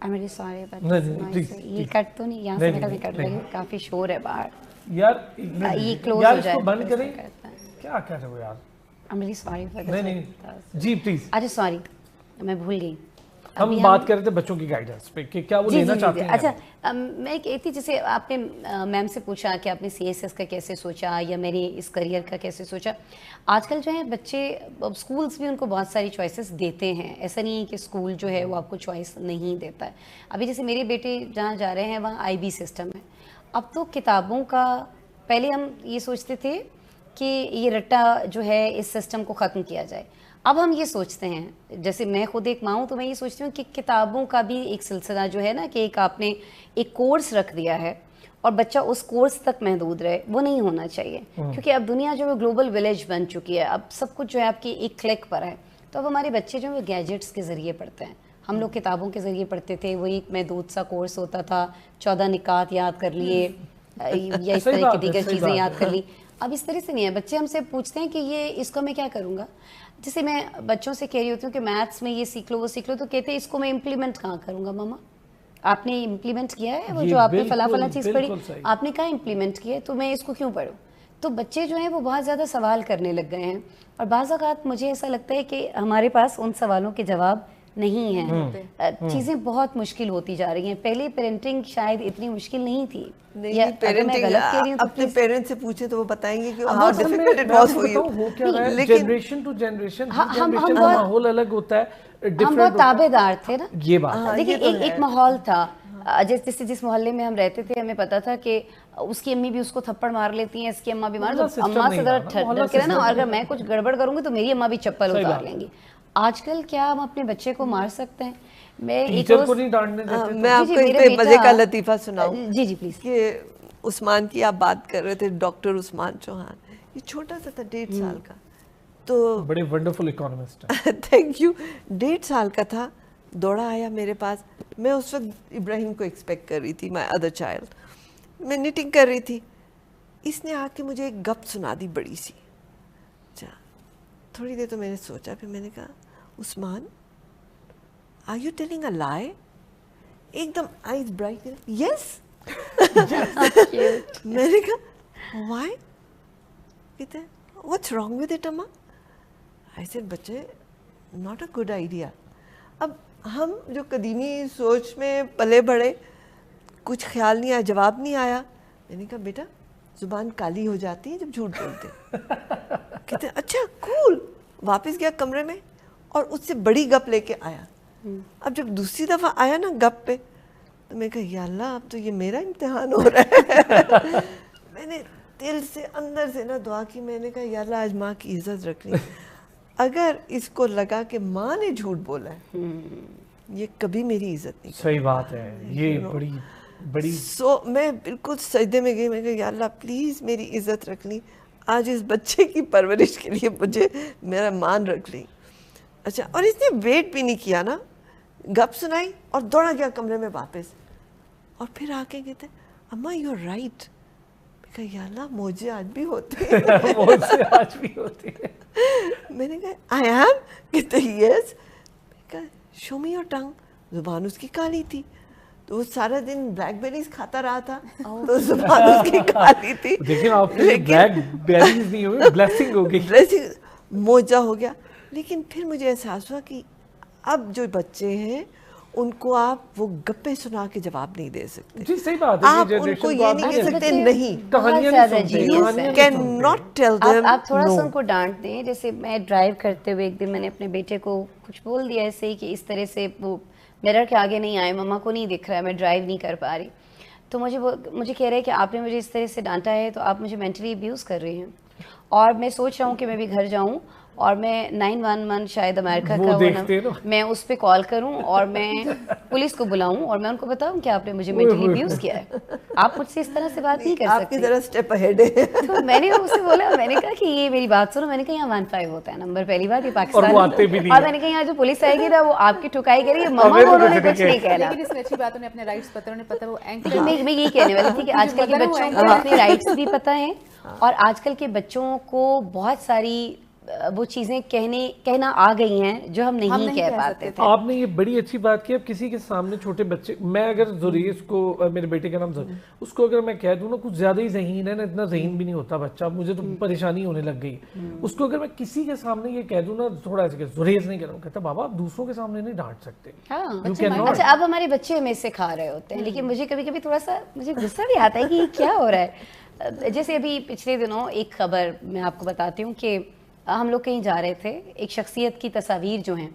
یہ کٹ تو نہیں, یہاں سے میں کٹ رہی ہوں, کافی شور ہے باہر یار, یہ کلوز ہو جائے, بند کریں. کیا کر رہے ہو یار؟ I'm really sorry for this. نہیں جی پلیز. اچھا سوری, میں بھول گئی. ہم بات کر رہے تھے بچوں کی گائیڈنس پہ کہ کیا وہ لینا چاہتے ہیں. اچھا, میں ایک تھی, جیسے آپ نے میم سے پوچھا کہ آپ نے CSS کا کیسے سوچا یا میرے اس کریئر کا کیسے سوچا. آج کل جو ہے بچے, اسکولس بھی ان کو بہت ساری چوائسیز دیتے ہیں, ایسا نہیں ہے کہ اسکول جو ہے وہ آپ کو چوائس نہیں دیتا ہے. ابھی جیسے میرے بیٹے جہاں جا رہے ہیں وہاں IB سسٹم ہے. اب تو کتابوں کا, پہلے ہم یہ سوچتے تھے کہ یہ رٹا جو ہے اس سسٹم کو ختم کیا جائے. اب ہم یہ سوچتے ہیں, جیسے میں خود ایک ماں ہوں تو میں یہ سوچتی ہوں کہ کتابوں کا بھی ایک سلسلہ جو ہے نا, کہ ایک آپ نے ایک کورس رکھ دیا ہے اور بچہ اس کورس تک محدود رہے, وہ نہیں ہونا چاہیے. کیونکہ اب دنیا جو ہے گلوبل ولیج بن چکی ہے, اب سب کچھ جو ہے آپ کی ایک کلک پر ہے. تو اب ہمارے بچے جو ہے گیجٹس کے ذریعے پڑھتے ہیں, ہم لوگ کتابوں کے ذریعے پڑھتے تھے, وہی ایک محدود سا کورس ہوتا تھا, 14 نکات یاد کر لیے یا اس طرح کی دیگر چیزیں یاد کر لی. اب اس طرح سے نہیں ہے, بچے ہم سے پوچھتے ہیں کہ یہ اس کو میں کیا کروں گا. جیسے میں بچوں سے کہہ رہی ہوتی ہوں کہ میتھس میں یہ سیکھ لو وہ سیکھ لو, تو کہتے ہیں اس کو میں امپلیمنٹ کہاں کروں گا. ماما آپ نے امپلیمنٹ کیا ہے, وہ جو آپ نے فلاں چیز پڑھی آپ نے کہاں امپلیمنٹ کیا ہے, تو میں اس کو کیوں پڑھوں. تو بچے جو ہیں وہ بہت زیادہ سوال کرنے لگ گئے ہیں, اور بعض اوقات مجھے ایسا لگتا ہے کہ ہمارے پاس ان سوالوں کے جواب نہیں ہیں. چیزیں بہت مشکل ہوتی جا رہی ہیں. پہلے پیرنٹنگ شاید اتنی مشکل نہیں تھی. اپنے پیرنٹ سے پوچھیں تو وہ بتائیں گے کہ ہاں difficult it was for you. لیکن جنریشن ٹو جنریشن ماحول الگ ہوتا ہے, ہم بہت تابعدار تھے نا. یہ بات دیکھیے ایک ماحول تھا, جس محلے میں ہم رہتے تھے ہمیں پتا تھا کہ اس کی امی بھی اس کو تھپڑ مار لیتی ہیں, اس کی اماں بھی مار, تو اماں سے ذرا ڈر کے رہنا, اور اگر میں کچھ گڑبڑ کروں گی تو میری اماں بھی چپل اتار لیں گی. آج کل کیا ہم اپنے بچے کو مار سکتے ہیں؟ میں آپ کو ایک مزے کا لطیفہ سناؤں. جی پلیز. کہ عثمان کی آپ بات کر رہے تھے, ڈاکٹر عثمان چوہان, یہ چھوٹا سا تھا 1.5 سال کا, تو بڑے ونڈرفل اکانومسٹ ہیں. Thank you. 1.5 سال کا تھا, دوڑا آیا میرے پاس. میں اس وقت ابراہیم کو ایکسپیکٹ کر رہی تھی, مائی ادر چائلڈ. میں نیٹنگ کر رہی تھی, اس نے آ کے مجھے ایک گپ سنا دی بڑی سی. اچھا تھوڑی دیر تو میں نے سوچا, پھر میں نے کہا عثمان آر یو ٹیلنگ اے لائی. ایک دم آئیز برائٹ, یس. میں نے کہا وائی. کہتے ہیں واٹس رانگ ود اٹ اما. آئی سیڈ بچے ناٹ اے گڈ آئیڈیا. اب ہم جو قدیمی سوچ میں پلے بڑھے, کچھ خیال نہیں آیا, جواب نہیں آیا. میں نے کہا بیٹا زبان کالی ہو جاتی ہے جب جھوٹ بولتے. کہتے ہیں اچھا کول. واپس گیا کمرے میں اور اس سے بڑی گپ لے کے آیا. اب جب دوسری دفعہ آیا نا گپ پہ, تو میں کہا یا اللہ اب تو یہ میرا امتحان ہو رہا ہے. میں نے دل سے اندر سے نا دعا کی. میں نے کہا یا اللہ آج ماں کی عزت رکھنی. اگر اس کو لگا کہ ماں نے جھوٹ بولا ہے, یہ کبھی میری عزت نہیں. صحیح بات ہے, یہ بڑی میں بالکل سجدے میں گئی. میں کہا یا اللہ پلیز میری عزت رکھنی, آج اس بچے کی پرورش کے لیے مجھے میرا مان رکھ لی. اچھا, اور اس نے ویٹ بھی نہیں کیا نا, گپ سنائی اور دوڑا گیا کمرے میں واپس. اور پھر آ کے کہتے اماں یو آر رائٹ. میں کہا یا اللہ موجے آج بھی ہوتے ہیں. موجے آج بھی ہوتے ہیں. میں نے کہا آئی ایم. کہتے یس. میں کہا شو می یور ٹنگ. زبان اس کی کالی تھی, تو وہ سارا دن بلیک بیریز کھاتا رہا تھا, تو زبان اس کی کالی تھی. لیکن آپ کے بلیک بیریز نہیں ہوئے, بلیسنگ ہو گئی. بلیسنگ موجہ ہو گیا. لیکن پھر مجھے احساس ہوا کہ اب جو بچے ہیں ان کو آپ وہ گپے سنا کے جواب نہیں دے سکتے. جی صحیح بات ہے. آپ ان کو یہ نہیں کہہ سکتے نہیں, کین ناٹ ٹیل دیم. آپ تھوڑا سا ان کو ڈانٹ دیں. جیسے میں ڈرائیو کرتے ہوئے ایک دن میں نے اپنے بیٹے کو کچھ بول دیا ایسے ہی کہ اس طرح سے وہ میرر کے آگے نہیں آئے, مما کو نہیں دکھ رہا ہے, میں ڈرائیو نہیں کر پا رہی. تو مجھے کہہ رہے ہیں کہ آپ نے مجھے اس طرح سے ڈانٹا ہے تو آپ مجھے مینٹلی ابیوز کر رہی ہیں. اور میں سوچ رہا ہوں کہ میں بھی گھر جاؤں اور میں 911 شاید امریکہ کا میں اس پہ کال کروں اور میں پولیس کو بلاؤں اور میں ان کو بتاؤں کہ آپ نے مجھے مینٹلی ابیوز کیا ہے. آپ مجھ سے اس طرح سے بات نہیں کر سکتے. آپ کی ذرا اسٹیپ اہیڈ ہے. تو میں نے اس سے بولا, میں نے کہا کہ یہ میری بات سنو. میں نے کہا یہاں 15 ہوتا ہے نمبر, پہلی بات یہ پاکستان, اور میں نے کہا یہاں جو پولیس آئے گی نا وہ آپ کی ٹھکائی کرے گی, مما کو انہوں نے کچھ نہیں کہنا. لیکن اس میں اچھی بات, انہیں اپنے رائٹس پتہ, انہیں پتہ وہ اینکر. میں یہی کہنے والی تھی کہ آج کل کے بچوں کو اپنے رائٹس بھی پتہ ہیں, اور آج کل کے بچوں کو بہت ساری وہ چیزیں کہنا آ گئی ہیں جو ہم نہیں کہہ پاتے تھے. آپ نے یہ بڑی اچھی بات کی. اب کسی کے سامنے چھوٹے بچے, میں اگر زریز کو, میرے بیٹے کا نام زریز, اس کو اگر میں کہہ دوں نا کچھ زیادہ ہی ذہین ہے نا, اتنا ذہین بھی نہیں ہوتا بچہ, مجھے تو پریشانی ہونے لگ گئی. اس کو اگر میں کسی کے سامنے یہ کہہ دوں نا تھوڑا ایسے کہ زریز نہیں کہہ رہا ہوں, کہتا بابا آپ دوسروں کے سامنے نہیں ڈانٹ سکتے. اچھا اب ہمارے بچے ہمیں سے کھا رہے ہوتے ہیں, لیکن مجھے کبھی کبھی تھوڑا سا مجھے غصہ بھی آتا ہے کہ یہ کیا ہو رہا ہے. جیسے ابھی پچھلے دنوں ایک خبر میں آپ کو بتاتی ہوں کہ ہم لوگ کہیں جا رہے تھے, ایک شخصیت کی تصاویر جو ہیں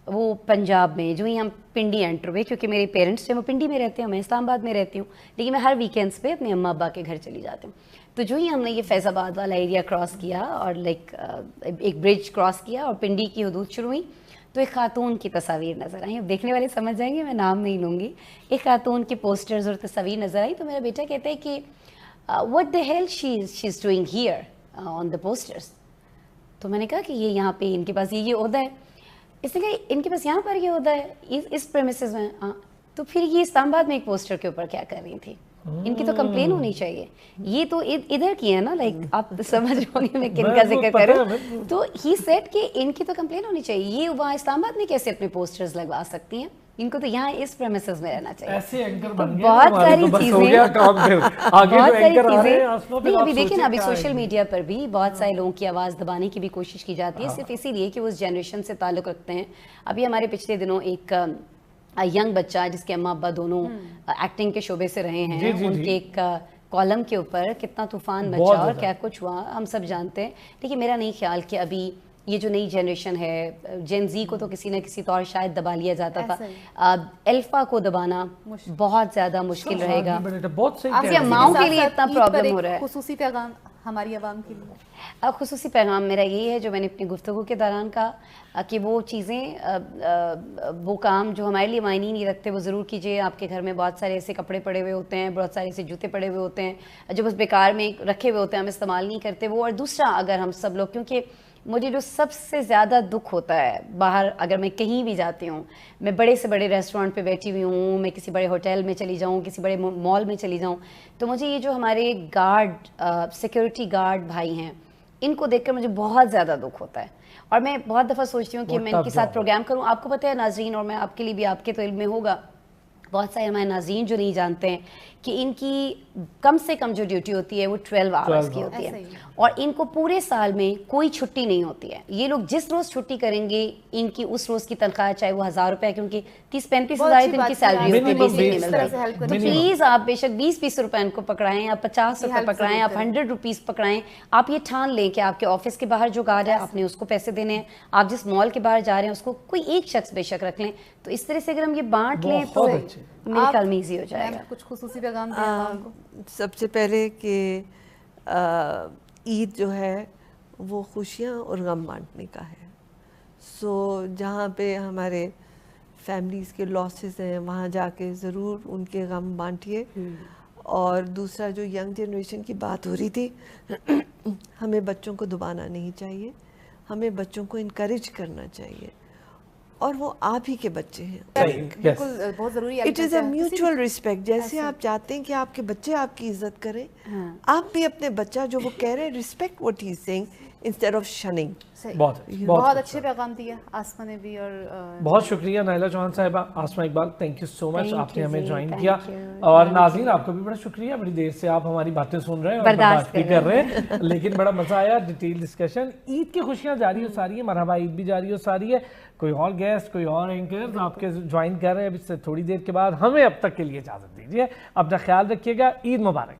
وہ پنجاب میں, جو ہی ہم پنڈی انٹر ہوئے, کیونکہ میرے پیرنٹس جو وہ پنڈی میں رہتے ہیں, میں اسلام آباد میں رہتی ہوں, لیکن میں ہر ویکینڈس پہ اپنے اماں ابا کے گھر چلی جاتی ہوں. تو جو ہی ہم نے یہ فیض آباد والا ایریا کراس کیا اور لائک ایک برج کراس کیا اور پنڈی کی حدود شروع ہوئی, تو ایک خاتون کی تصاویر نظر آئیں. اب دیکھنے والے سمجھ جائیں گے, میں نام نہیں لوں گی. ایک خاتون کی پوسٹرز اور تصاویر نظر آئی. تو میرا بیٹا کہتا ہے کہ what the hell she is doing here on the posters. تو میں نے کہا کہ یہ یہاں پہ ان کے پاس یہ عہدہ ہے. اس نے کہا ان کے پاس یہاں پر یہ عہدہ ہے اس پریمیسز میں. تو پھر یہ اسلام آباد میں ایک پوسٹر کے اوپر کیا کر رہی تھی؟ ان کی تو کمپلین ہونی چاہیے. یہ تو ادھر کی ہے نا, لائک آپ سمجھ رہے ہوں گے میں کن کا ذکر کروں. تو ہی سیڈ کہ ان کی تو کمپلین ہونی چاہیے. یہ وہاں اسلام آباد میں کیسے اپنے پوسٹرز لگوا سکتی ہیں؟ ان کو تو یہاں اس پریمیسز میں رہنا چاہیے. بہت ساری چیزیں ابھی دیکھیں نا, ابھی سوشل میڈیا پر بھی بہت سارے لوگوں کی آواز دبانے کی بھی کوشش کی جاتی ہے, صرف اسی لیے کہ وہ اس جنریشن سے تعلق رکھتے ہیں. ابھی ہمارے پچھلے دنوں ایک ینگ بچہ جس کے اماں ابا دونوں ایکٹنگ کے شعبے سے رہے ہیں, ان کے ایک کالم کے اوپر کتنا طوفان مچا اور کیا کچھ ہوا ہم سب جانتے ہیں. لیکن میرا نہیں خیال کہ ابھی یہ جو نئی جنریشن ہے, جین زی کو تو کسی نہ کسی طور شاید دبا لیا جاتا تھا, الفا کو دبانا بہت زیادہ مشکل رہے گا. ماؤں کے لیے اتنا پرابلم ہو رہا ہے. خصوصی پیغام ہماری عوام کے لیے, خصوصی پیغام میرا یہی ہے جو میں نے اپنی گفتگو کے دوران کہا کہ وہ چیزیں, وہ کام جو ہمارے لیے معنی نہیں رکھتے وہ ضرور کیجیے. آپ کے گھر میں بہت سارے ایسے کپڑے پڑے ہوئے ہوتے ہیں, بہت سارے ایسے جوتے پڑے ہوئے ہوتے ہیں جو بس بیکار میں رکھے ہوئے ہوتے ہیں, ہم استعمال نہیں کرتے وہ. اور دوسرا, اگر ہم سب لوگ, کیونکہ مجھے جو سب سے زیادہ دکھ ہوتا ہے باہر, اگر میں کہیں بھی جاتی ہوں, میں بڑے سے بڑے ریسٹورینٹ پہ بیٹھی ہوئی ہوں, میں کسی بڑے ہوٹل میں چلی جاؤں, کسی بڑے مال میں چلی جاؤں, تو مجھے یہ جو ہمارے گارڈ, سیکیورٹی گارڈ بھائی ہیں, ان کو دیکھ کر مجھے بہت زیادہ دکھ ہوتا ہے. اور میں بہت دفعہ سوچتی ہوں کہ میں ان کے ساتھ پروگرام کروں. آپ کو پتہ ہے ناظرین, اور میں آپ کے لیے بھی, آپ کے تو علم میں ہوگا, بہت سارے ہمارے ناظرین جو نہیں جانتے ہیں کہ ان کی کم سے کم جو ڈیوٹی ہوتی ہے وہ 12 آورس کی ہوتی ہے, اور ان کو پورے سال میں کوئی چھٹی نہیں ہوتی ہے. یہ لوگ جس روز چھٹی کریں گے ان کی اس روز کی تنخواہ چاہے وہ 1000 روپے, کیونکہ 30-35 ہزار ان کی سیلری ہوتی ہے, بیسک نہیں ملتی. تو پلیز آپ بے شک 20-20 روپے ان کو پکڑائیں, آپ 50 روپے پکڑائیں, آپ 100 روپیز پکڑائیں. آپ یہ ٹھان لیں کہ آپ کے آفس کے باہر جو گارڈ ہے آپ نے اس کو پیسے دینے ہیں, آپ جس مال کے باہر جا رہے ہیں اس کو کوئی ایک شخص بے شک رکھ لیں. تو اس طرح سے اگر ہم یہ بانٹ لیں تو میرے خیال میں ایزی ہو جائے گا. کچھ خصوصی پیغام دیں عوام کو. سب سے پہلے کہ عید جو ہے وہ خوشیاں اور غم بانٹنے کا ہے. سو جہاں پہ ہمارے فیملیز کے لاسز ہیں وہاں جا کے ضرور ان کے غم بانٹیے. اور دوسرا, جو ینگ جنریشن کی بات ہو رہی تھی, ہمیں بچوں کو دبانا نہیں چاہیے, ہمیں بچوں کو انکریج کرنا چاہیے, اور وہ آپ ہی کے بچے ہیں. بالکل بہت ضروری ہے. It is a mutual respect. جیسے آپ چاہتے ہیں کہ آپ کے بچے آپ کی عزت کریں, آپ بھی اپنے بچہ جو وہ کہہ رہے ہیں respect what he is saying, instead of shunning. بہت اچھے پیغام دیا آسما نے بھی. اور بہت شکریہ نائلہ چوہان صاحبہ. آسما اقبال تھینک یو سو مچ, آپ نے ہمیں جوائن کیا. اور ناظرین آپ کو بھی بڑا شکریہ, بڑی دیر سے آپ ہماری باتیں سن رہے ہیں اور برداشت بھی کر رہے ہیں, لیکن بڑا مزہ آیا, ڈیٹیل ڈسکشن. عید کی خوشیاں جاری ہو ساری ہیں, مرحبا عید بھی جاری ہو ساری ہے. کوئی اور گیسٹ, کوئی اور اینکر آپ کے جوائن کر رہے ہیں اب اس سے تھوڑی دیر کے بعد. ہمیں اب تک کے لیے اجازت دیجیے, اپنا خیال رکھیے گا. عید مبارک.